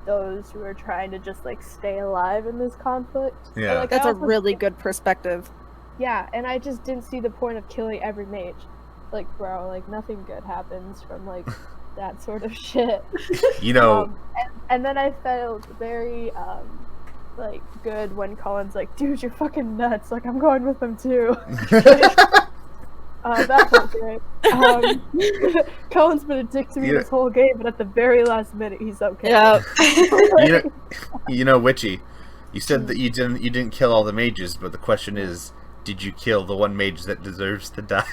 those who are trying to just, stay alive in this conflict? Yeah. But, That's I a also really good perspective. Yeah, and I just didn't see the point of killing every mage. Bro, nothing good happens from, that sort of shit. You know... And then I felt very, good when Colin's like, dude, you're fucking nuts. I'm going with them too. That felt great. Colin's been a dick to me this whole game, but at the very last minute, he's okay. Yeah. You know, Witchy, you said that you didn't kill all the mages, but the question is, did you kill the one mage that deserves to die?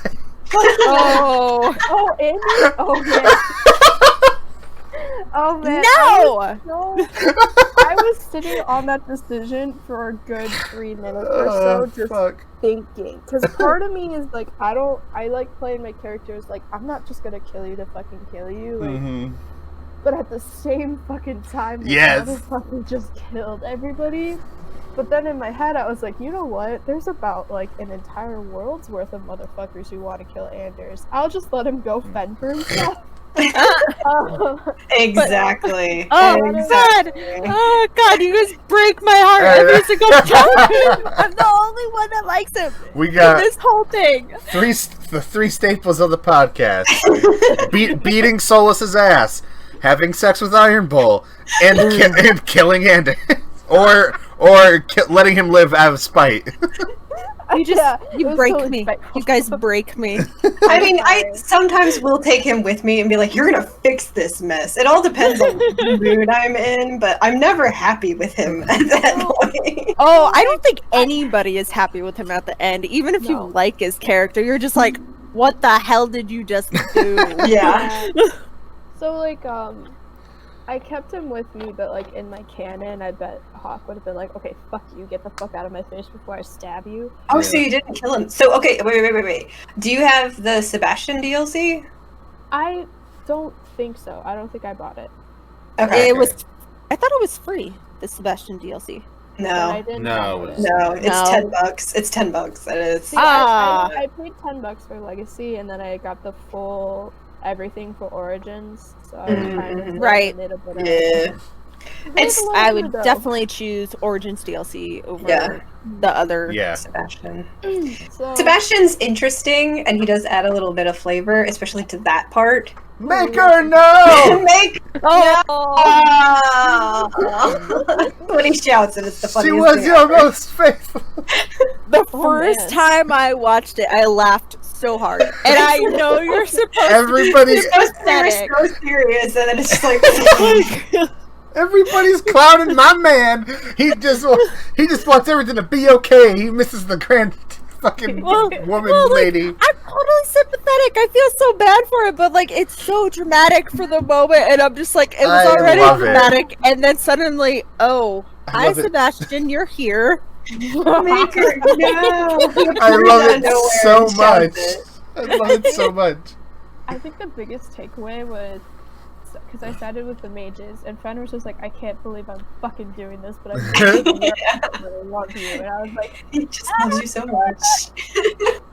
Oh. Oh, Andy? Oh, man. Oh, man. No! I was sitting on that decision for a good 3 minutes or so, just thinking. Because part of me is I like playing my characters, I'm not just gonna kill you to fucking kill you. But at the same fucking time, the motherfucker just killed everybody. But then in my head, I was like, you know what? There's about, an entire world's worth of motherfuckers who want to kill Anders. I'll just let him go fend for himself. Exactly. God! Oh God! You guys break my heart every single time. I'm the only one that likes him. We got this whole thing. The three staples of the podcast: beating Solus's ass, having sex with Iron Bull, and killing Anders, or letting him live out of spite. You break me. You guys break me. I mean, I sometimes will take him with me and be like, you're gonna fix this mess. It all depends on the mood I'm in, but I'm never happy with him at that point. Oh, I don't think anybody is happy with him at the end. Even if you like his character, you're just like, what the hell did you just do? Yeah. So, I kept him with me, but in my canon, I bet Hawk would have been like, okay, fuck you, get the fuck out of my face before I stab you. Oh, so you didn't kill him. So, okay, wait. Do you have the Sebastian DLC? I don't think so. I don't think I bought it. Okay. It was. I thought it was free. The Sebastian DLC. But I No. didn't No, download it it. was- No, it's No. $10. It's $10. It is. See, Ah. I paid $10 for Legacy, and then I got the full everything for Origins. So I was trying to save Right. a little bit of Yeah. It's- a little I bit, would though. definitely choose Origins DLC over Yeah. the other. Yeah. Sebastian. So, Sebastian's interesting, and he does add a little bit of flavor, especially to that part. Make her know! Make Oh, when he shouts, and it's the funniest She was thing your ever. most faithful. the Oh, first man. time I watched it, I laughed so hard, and I know you're supposed Everybody's You're so serious, and then it's just like, everybody's clowning my man. He just wants everything to be okay. He misses the grand fucking woman like, lady. I'm totally sympathetic. I feel so bad for it, but like it's so dramatic for the moment, and I'm just like, it was I already love it. dramatic, and then suddenly, oh, I hi love it. Sebastian, you're here. make her no. I love Out of it nowhere so and shouts much. it. I love it so much. I think the biggest takeaway was because I started with the mages, and Fen was just like, I can't believe I'm fucking doing this, but I'm doing it. I really love you. And I was like, He just loves you so much.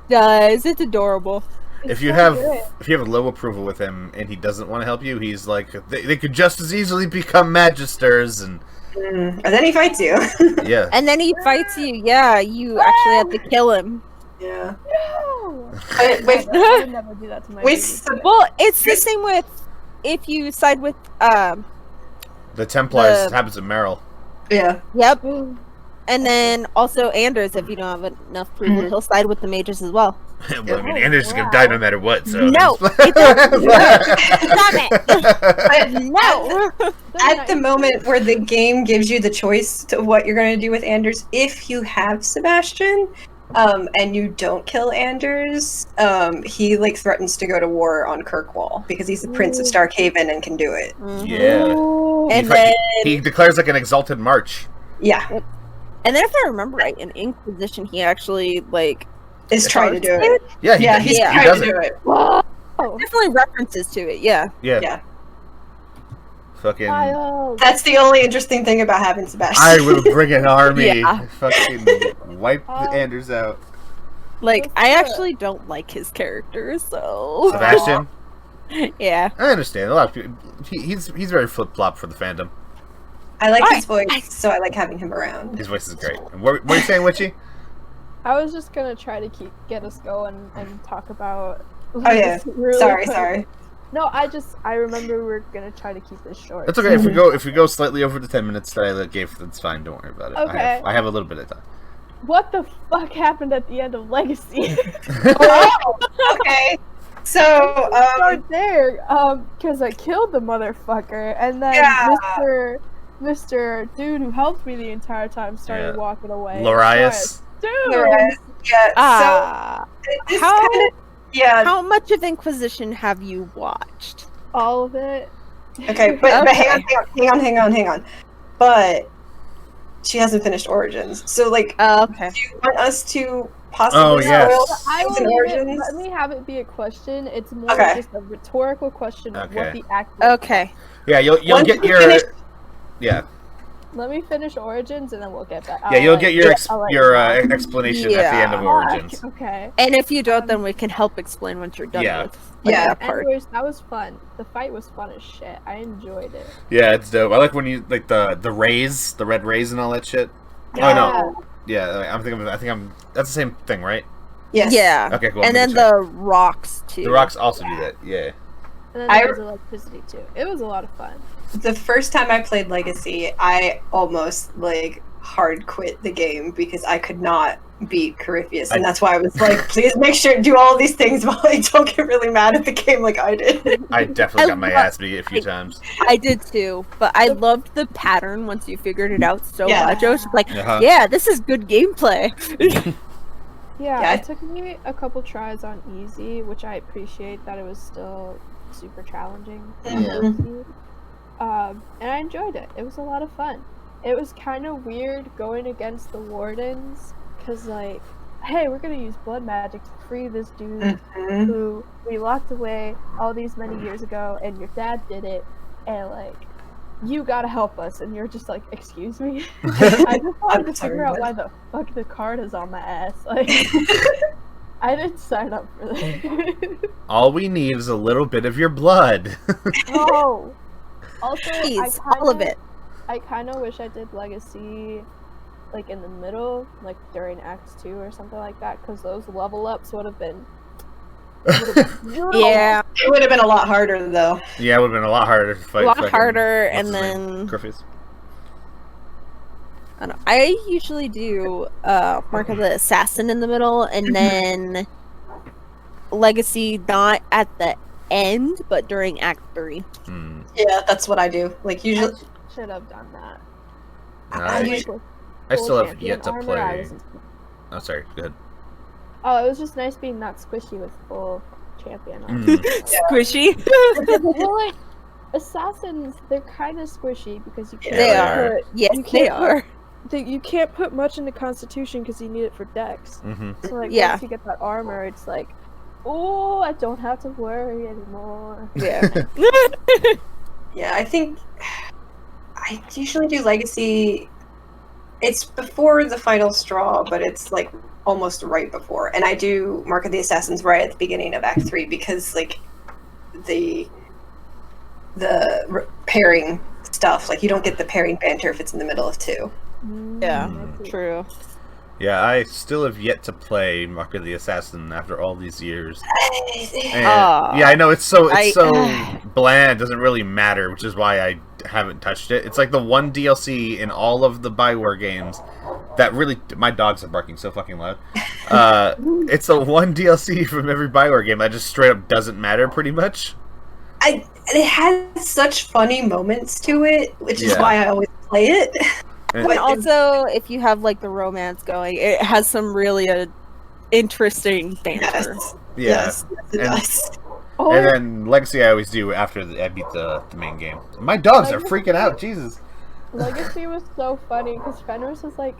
Guys, it's adorable. it's If you so have good. low approval with him and he doesn't want to help you, he's like they could just as easily become magisters and And then he fights you. yeah. And then he fights you. Yeah, you actually have to kill him. Yeah. No! But with I would never do that to my baby. Well, it's the same with if you side with The Templars The- happens to Meryl. yeah. Yep. And then also Anders, if you don't have enough approval, Mhm. he'll side with the mages as well. Well, I mean, Oh, Anders is gonna wow. die no matter what. So No, it doesn't. No. At the moment where the game gives you the choice to what you're going to do with Anders, if you have Sebastian, and you don't kill Anders, he like threatens to go to war on Kirkwall because he's the Prince of Starkhaven and can do it. Yeah. Ooh. And He- then, He declares like an exalted march. Yeah, and then if I remember right, in Inquisition, he actually like is trying to do it. Yeah, he, Yeah, he, he's he trying does to it. do it. Whoa! definitely references to it. Yeah. Yeah. Yeah, Fucking. Wild. that's the only interesting thing about having Sebastian. I will bring an army. Yeah. Fucking wipe Anders out. Like Let's I do it. actually don't like his character, so Sebastian. yeah. I understand. A lot of people. He's very flip flop for the fandom. I like his Alright. voice, so I like having him around. His voice is great. And what are you saying, Witchy? I was just gonna try to get us going and talk about. Oh yeah, really sorry, quick. sorry. No, I remember we were gonna try to keep this short. That's okay. If we go slightly over the 10 minutes that I gave, that's fine. Don't worry about it. Okay. I have a little bit of time. What the fuck happened at the end of Legacy? Oh, okay. So, Start there, because I killed the motherfucker, and then Yeah. Mr. Dude who helped me the entire time started Yeah. walking away. Lorias. Dude. yeah. Ah, So this how- kind of yeah. how much of Inquisition have you watched? All of it. Okay, but Okay. hang on. But she hasn't finished Origins, so like, Okay. do you want us to possibly Oh, yes. spoil I things will in leave it, Origins? let me have it be a question. It's more Okay. just a rhetorical question of what Okay. the actual. Okay. Yeah, you'll Once get we your finish- yeah Let me finish Origins and then we'll get back. yeah you'll get your I'll let you know. explanation at the end of Yeah. Origins. Okay. And if you don't, then we can help explain once you're done Yeah. with like, Yeah. that part. Anyways, that was fun. The fight was fun as shit. I enjoyed it. Yeah, it's dope. I like when you like the rays, the red rays, and all that shit. Oh no, yeah, I think I'm. That's the same thing, right? Yes. Yeah. Okay, cool. And then the rocks too. the rocks also do that. Yeah. And then I- there was electricity too. It was a lot of fun. The first time I played Legacy, I almost like hard quit the game because I could not beat Corypheus, and that's why I was like, please make sure to do all these things while I don't get really mad at the game like I did. I definitely got my love- ass beat a few times. I did too, but I loved the pattern once you figured it out so Yeah. much. I was just like, Uh-huh. yeah, this is good gameplay. Yeah, Yeah. it took me a couple tries on easy, which I appreciate that it was still super challenging. Mhm. And I enjoyed it. It was a lot of fun. It was kind of weird going against the wardens, because, like, hey, we're gonna use blood magic to free this dude Mhm. who we locked away all these many years ago, and your dad did it, and like, you gotta help us. And you're just like, excuse me. I just wanted to sorry, figure out what? why the fuck the card is on my ass. Like, I didn't sign up for that. All we need is a little bit of your blood. No. Also, Please, all of it. I kind of wish I did Legacy, like in the middle, like during Acts 2 or something like that, because those level ups would have been. Yeah, It would have been a lot harder, though. Yeah, it would have been a lot harder to fight. a lot fucking- harder, what's and his name? then Griffiths. I don't know. I usually do Mark of the Assassin in the middle, and then Legacy not at the end, but during Act 3. Hmm. Yeah, that's what I do. Like, I usually. should have done that. I Like, with still full have yet to champion armor, I play. wasn't- Oh, sorry. Go ahead. Oh, it was just nice being not squishy with full champion armor. Mm. Squishy. Well, like, assassins, they're kind of squishy because you can't. Yeah, They they are. are. Yes, You they can't are. You can't put much into Constitution because you need it for Dex. Hmm. So like, Yeah. once you get that armor, it's like, oh, I don't have to worry anymore. Yeah. Yeah, I think I usually do Legacy. It's before the final straw, but it's like almost right before. And I do Mark of the Assassins right at the beginning of Act 3 because like the pairing stuff, like you don't get the pairing banter if it's in the middle of 2. Yeah. Mm. True. Yeah, I still have yet to play Mark of the Assassin after all these years. And, Aw. yeah, I know it's so I- bland. It doesn't really matter, which is why I haven't touched it. It's like the one DLC in all of the Bioware games that really. My dogs are barking so fucking loud. It's the one DLC from every Bioware game that just straight up doesn't matter, pretty much. It has such funny moments to it, which is Yeah. why I always play it. And- And also, if you have like the romance going, it has some really interesting banter. Yes. Yeah. Yes, it And- does. Oh, And then Legacy I always do after I beat the main game. My dogs are freaking out, Jesus. Legacy was so funny because Fenris was like,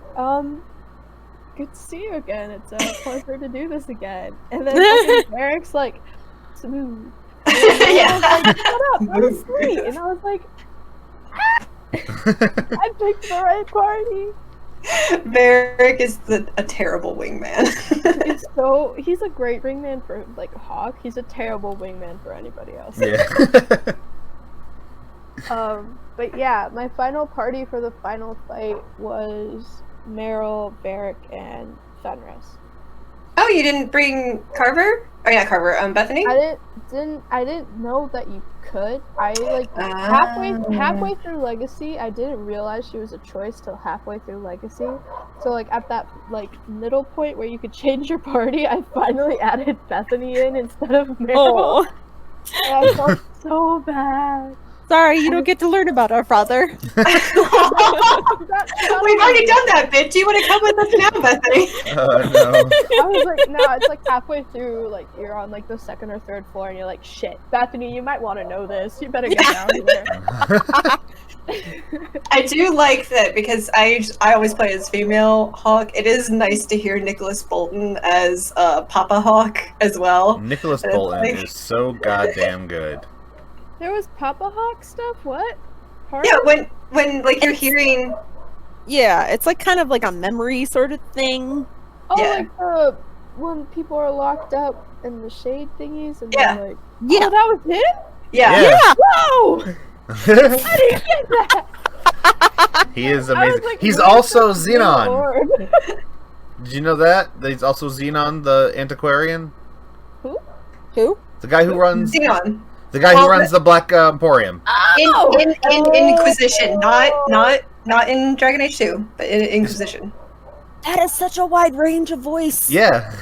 good to see you again. It's a pleasure to do this again. And then fucking Eric's like, smooth. And I was like, shut up, that was sweet. And I was like, I picked the right party. Varric is a terrible wingman. He's a great wingman for like Hawk. He's a terrible wingman for anybody else. Yeah. But yeah, my final party for the final fight was Meryl, Varric, and Fenris. Oh, you didn't bring Carver? Oh yeah, Carver. Bethany. I didn't know that you could. I like halfway through Legacy, I didn't realize she was a choice till halfway through Legacy. So like at that like middle point where you could change your party, I finally added Bethany in instead of Meryl. Oh, And I felt so bad. sorry, you don't get to learn about our father. We've already done that bit. Do you want to come with us now, Bethany? No. I was like, no, it's like halfway through, like you're on like the second or third floor, and you're like, shit, Bethany, you might want to know this. You better get down here. I do like that because I always play as female Hawk. It is nice to hear Nicholas Bolton as Papa Hawk as well. Nicholas It's Bolton like- is so goddamn good. There was Papa Hawk stuff. What? Yeah, when like you're hearing. Yeah, it's like kind of like a memory sort of thing. Oh, Yeah. like when people are locked up in the shade thingies, and Yeah. then like, Yeah. oh, that was him. Yeah. Yeah. Whoa! I didn't get that. He is I was amazing. like, He's what also the Xenon. Lord? Did you know that? That he's also Xenon the Antiquarian? Who? The guy who runs Xenon. the guy who Well, runs the Black Emporium. In Inquisition, not in Dragon Age 2, but in Inquisition. That is such a wide range of voice. Yeah.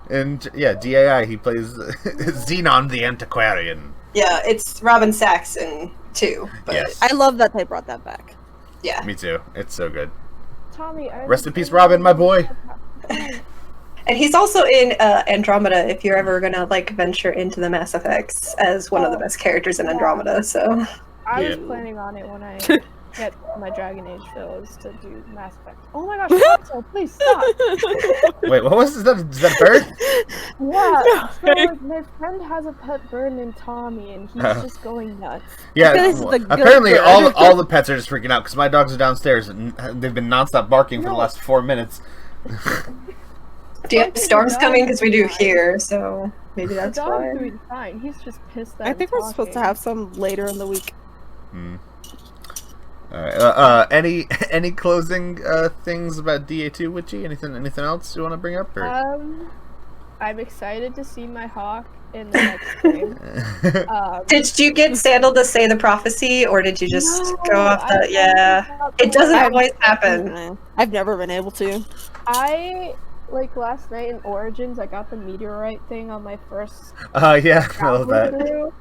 And yeah, DAI, he plays Xenon the Antiquarian. Yeah, it's Robin Sachs in 2. But Yes. I love that they brought that back. yeah. Me too. It's so good. Tommy, Rest in peace, Robin, my boy. And he's also in Andromeda if you're ever gonna like venture into the Mass Effects as one of the best characters in Andromeda, so I was Yeah. planning on it when I get my Dragon Age fills to do Mass Effect. Oh my gosh, Axel, please stop! Wait, what was that? Is that a bird? Yeah, so like, my friend has a pet bird named Tommy, and he's Oh. just going nuts. Yeah, This is the good apparently bird. all the pets are just freaking out because my dogs are downstairs and they've been nonstop barking for the last 4 minutes. Do you have storms coming? Because we do here, so maybe The that's dog's why. doing fine. He's just pissed that I I'm think we're supposed to talking. have some later in the week. All right. Any closing things about DA2, Witchy? Anything else you want to bring up? Or? I'm excited to see my hawk in the next game. Did you get Sandal to say the prophecy, or did you just No, go off I the? Yeah, thought that it doesn't I've- always happen. I've never been able to. I like last night in Origins. I got the meteorite thing on my first Yeah, I love that. through,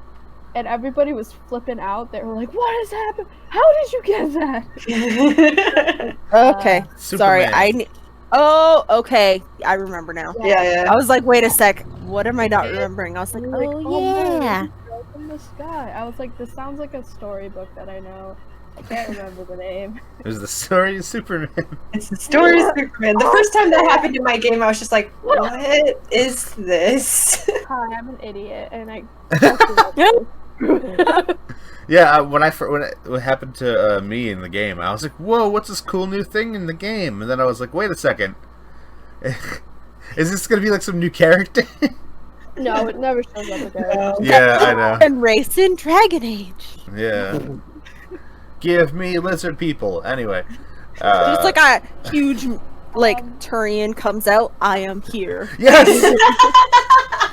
and everybody was flipping out. They were like, "What has happened? How did you get that?" Okay, sorry. Superman. Oh, okay. I remember now. Yeah. I was like, wait a sec. What am I not remembering? I was like, They were oh no, yeah. it's girl from the sky. I was like, this sounds like a storybook that I know. I can't remember the name. It was the story of Superman. It's the story of Superman. The first time that happened in my game, I was just like, "What is this?" Hi, I'm an idiot, and I. Yeah, when it happened to me in the game, I was like, "Whoa, what's this cool new thing in the game?" And then I was like, "Wait a second, is this gonna be like some new character?" No, it never shows up again. Yeah, I know. And race in Dragon Age. Yeah, give me lizard people. Anyway, Just like a huge, like, Turian comes out, I am here. yes.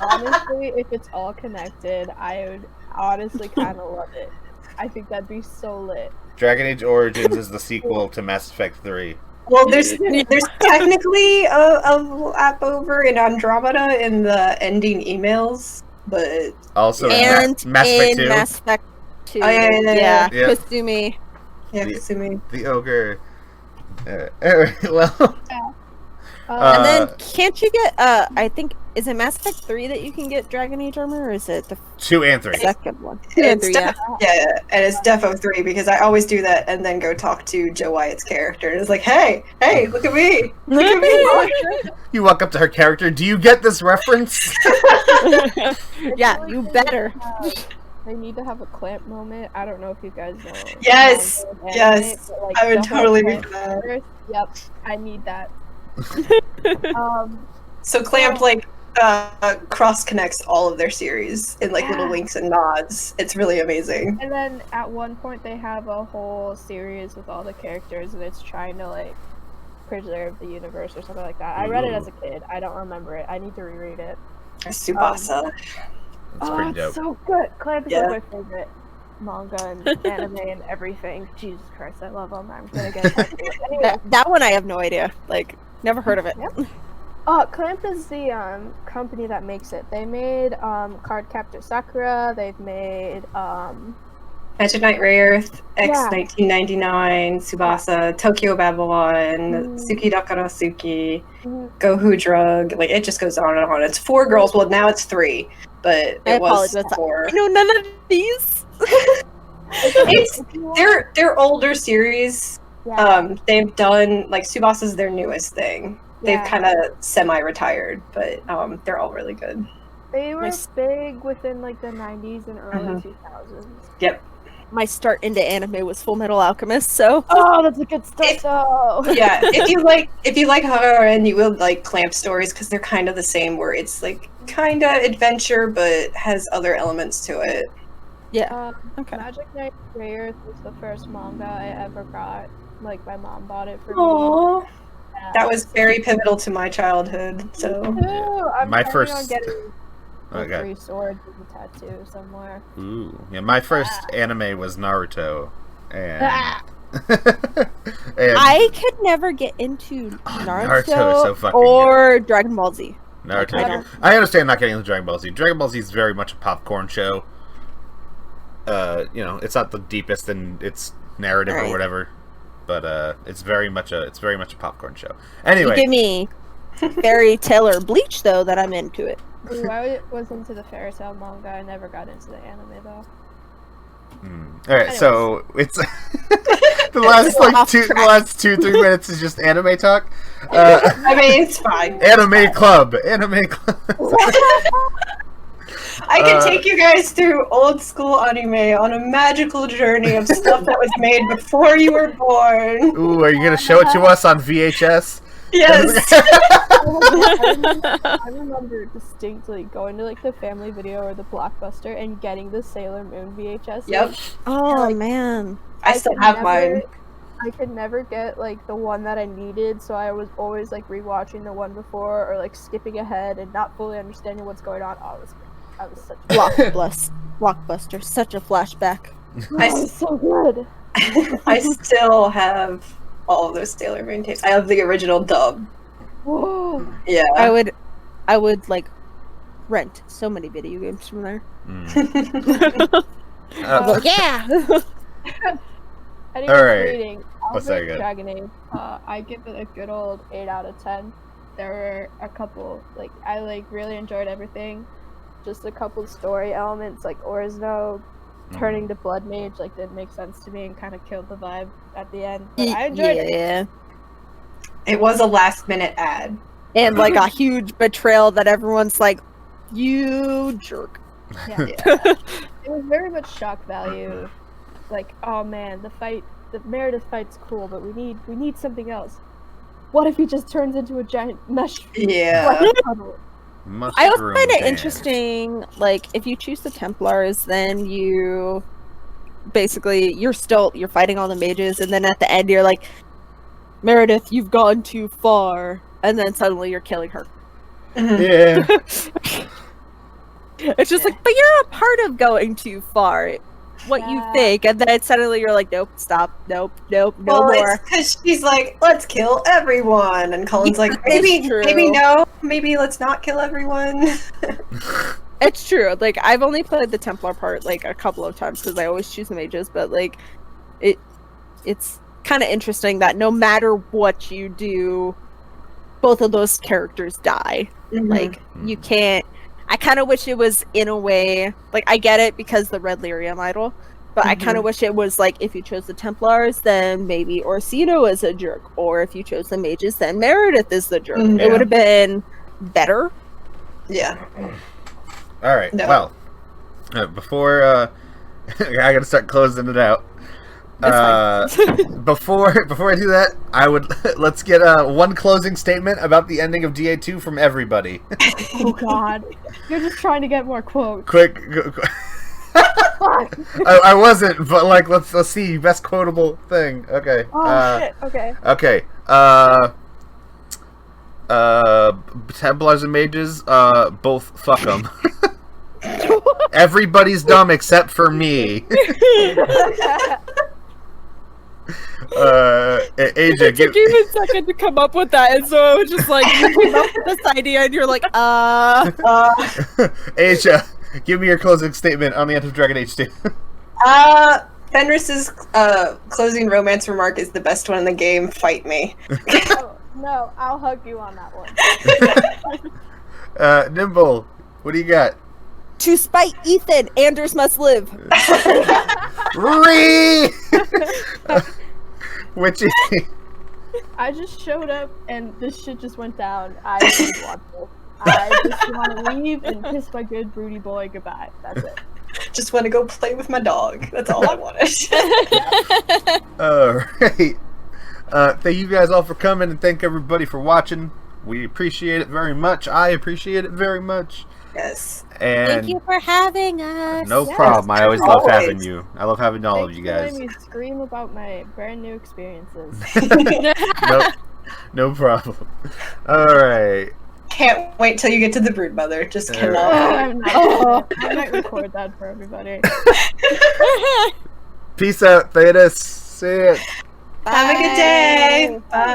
Honestly, if it's all connected, I would honestly kind of love it. I think that'd be so lit. Dragon Age Origins is the sequel to Mass Effect 3. Well, there's technically a lap over in Andromeda in the ending emails, but Also, And Mass Effect in 2, Mass Effect 2. Oh, yeah. Yeah. Kasumi. yeah, The- Kasumi. the ogre. Well, And then, can't you get, I think, is it Mass Effect 3 that you can get Dragon Age armor, or is it the 2 and 3. second one? 2 and 3, yeah. Yeah, and it's Defo 3 because I always do that and then go talk to Joe Wyatt's character and it's like, hey, look at me. Look at me. You walk up to her character. Do you get this reference? Yeah, you better. They need to have a clamp moment. I don't know if you guys know. Yes, anime, yes. but, like, I would the whole totally be clamp that. first. Yep, I need that. So Clamp cross connects all of their series in like little winks and nods. It's really amazing. And then at one point they have a whole series with all the characters, and it's trying to like preserve the universe or something like that. I read it as a kid. I don't remember it. I need to reread it. Tsubasa. That's pretty It's dope. so good. Clamp is Yeah. like my favorite manga and anime and everything. Jesus Christ, I love them. I'm gonna get tattooed. Anyway, That one I have no idea. Like, never heard of it. Clamp is the company that makes it. They made Cardcaptor Sakura. They've made Magic Knight Rayearth, X Yeah. 1999, Tsubasa, Tokyo Babylon, Suki Dakara Suki, Mhm. Gohu Drug. Like it just goes on and on. It's 4 girls. Well, now it's 3, but I it was apologize. 4. I know none of these. It's they're older series. Yeah. They've done like Tsubasa's their newest thing. They've Yeah. kind of semi-retired, but they're all really good. They were Nice. big within like the 90s and early Mhm. 2000s. Yep. My start into anime was Full Metal Alchemist, so Oh, that's a good stuff It- though. Yeah, if you like horror and you will like Clamp stories because they're kind of the same, where it's like kind of adventure but has other elements to it. yeah. Okay. Magic Knight Rayearth was the first manga I ever got. Like my mom bought it for me. Aww. Yeah. That was very pivotal to my childhood. So Ooh, I'm My planning on first- getting Okay. 3 swords with a tattoo somewhere. Ooh. Yeah, my first anime was Naruto. And, Ah! and I could never get into Naruto is Naruto, so fucking or Dragon Ball Z. Naruto. I don't- I understand not getting into Dragon Ball Z. Dragon Ball Z is very much a popcorn show. It's not the deepest in its narrative or Right. whatever, but it's very much a popcorn show. You Anyway, give me Fairy Tail or Bleach, though, that I'm into it. Ooh, I was into the fairy tale manga. I never got into the anime though. All right, so it's the last 2-3 minutes is just anime talk. I mean, it's fine. Anime club. I can take you guys through old school anime on a magical journey of stuff that was made before you were born. Ooh, are you gonna show it to us on VHS? Yes. I remember distinctly going to like the Family Video or the Blockbuster and getting the Sailor Moon VHS. Yep. Oh man. I still have mine. I could never get like the one that I needed, so I was always like rewatching the one before or like skipping ahead and not fully understanding what's going on. I was such a Blockbuster, such a flashback. was so good. I still have all of those Sailor Moon tapes. I have the original dub. Whoa. Yeah. I would like rent so many video games from there. Yeah. Anyways, All right. reading. What's that again? Dragon Age. I give it a good old 8 out of 10. There were a couple, like, I like really enjoyed everything. Just a couple story elements, like Orzno turning to Blood Mage, like, didn't make sense to me and kind of killed the vibe at the end. But I enjoyed it. It was a last minute ad. And like a huge betrayal that everyone's like, you jerk. Yeah. It was very much shock value. Like, oh man, the Meredith fight's cool, but we need something else. What if he just turns into a giant mesh? Yeah. I also find it interesting, like, if you choose the Templars, then you're fighting all the mages, and then at the end you're like, Meredith, you've gone too far, and then suddenly you're killing her. Yeah. It's just like, but you're a part of going too far. What you think, and then suddenly you're like, nope, stop, nope, no more. Because she's like, let's kill everyone, and Colin's like, maybe no, maybe let's not kill everyone. It's true. Like, I've only played the Templar part like a couple of times because I always choose the mages, but like, it's kind of interesting that no matter what you do, both of those characters die. Mm-hmm. Like, you can't. I kind of wish it was in a way, like, I get it because the Red Lyrium idol, but I kind of wish it was like, if you chose the Templars, then maybe Orsino is a jerk, or if you chose the mages, then Meredith is the jerk. It would have been better. Yeah. All right. No. Well, before I gotta start closing it out. Before I do that, let's get one closing statement about the ending of DA2 from everybody. Oh God, you're just trying to get more quotes. Quick. I wasn't, but like, let's see, best quotable thing. Okay. Oh shit. Okay. Okay. Templars and mages, both fuck them. Everybody's dumb except for me. Asia, it took you a second to come up with that, and so I was just like, you came up with this idea, and you're like, Asia, give me your closing statement on the end of Dragon Age 2. Fenris's closing romance remark is the best one in the game. Fight me. No, I'll hug you on that one. Nimble, what do you got? To spite Ethan, Anders must live. Witchy. I just showed up and this shit just went down. I didn't want to. I just want to leave and kiss my good broody boy goodbye. That's it. Just want to go play with my dog. That's all I wanted. Alright. Thank you guys all for coming, and thank everybody for watching. We appreciate it very much. I appreciate it very much. Yes. And thank you for having us. No problem. I always love having you. I love having all of you guys. Thanks for letting me scream about my brand new experiences. No problem. Alright. Can't wait till you get to the brood mother. Just cannot. I might record that for everybody. Peace out, THEDAS. See ya. Have a good day. Bye.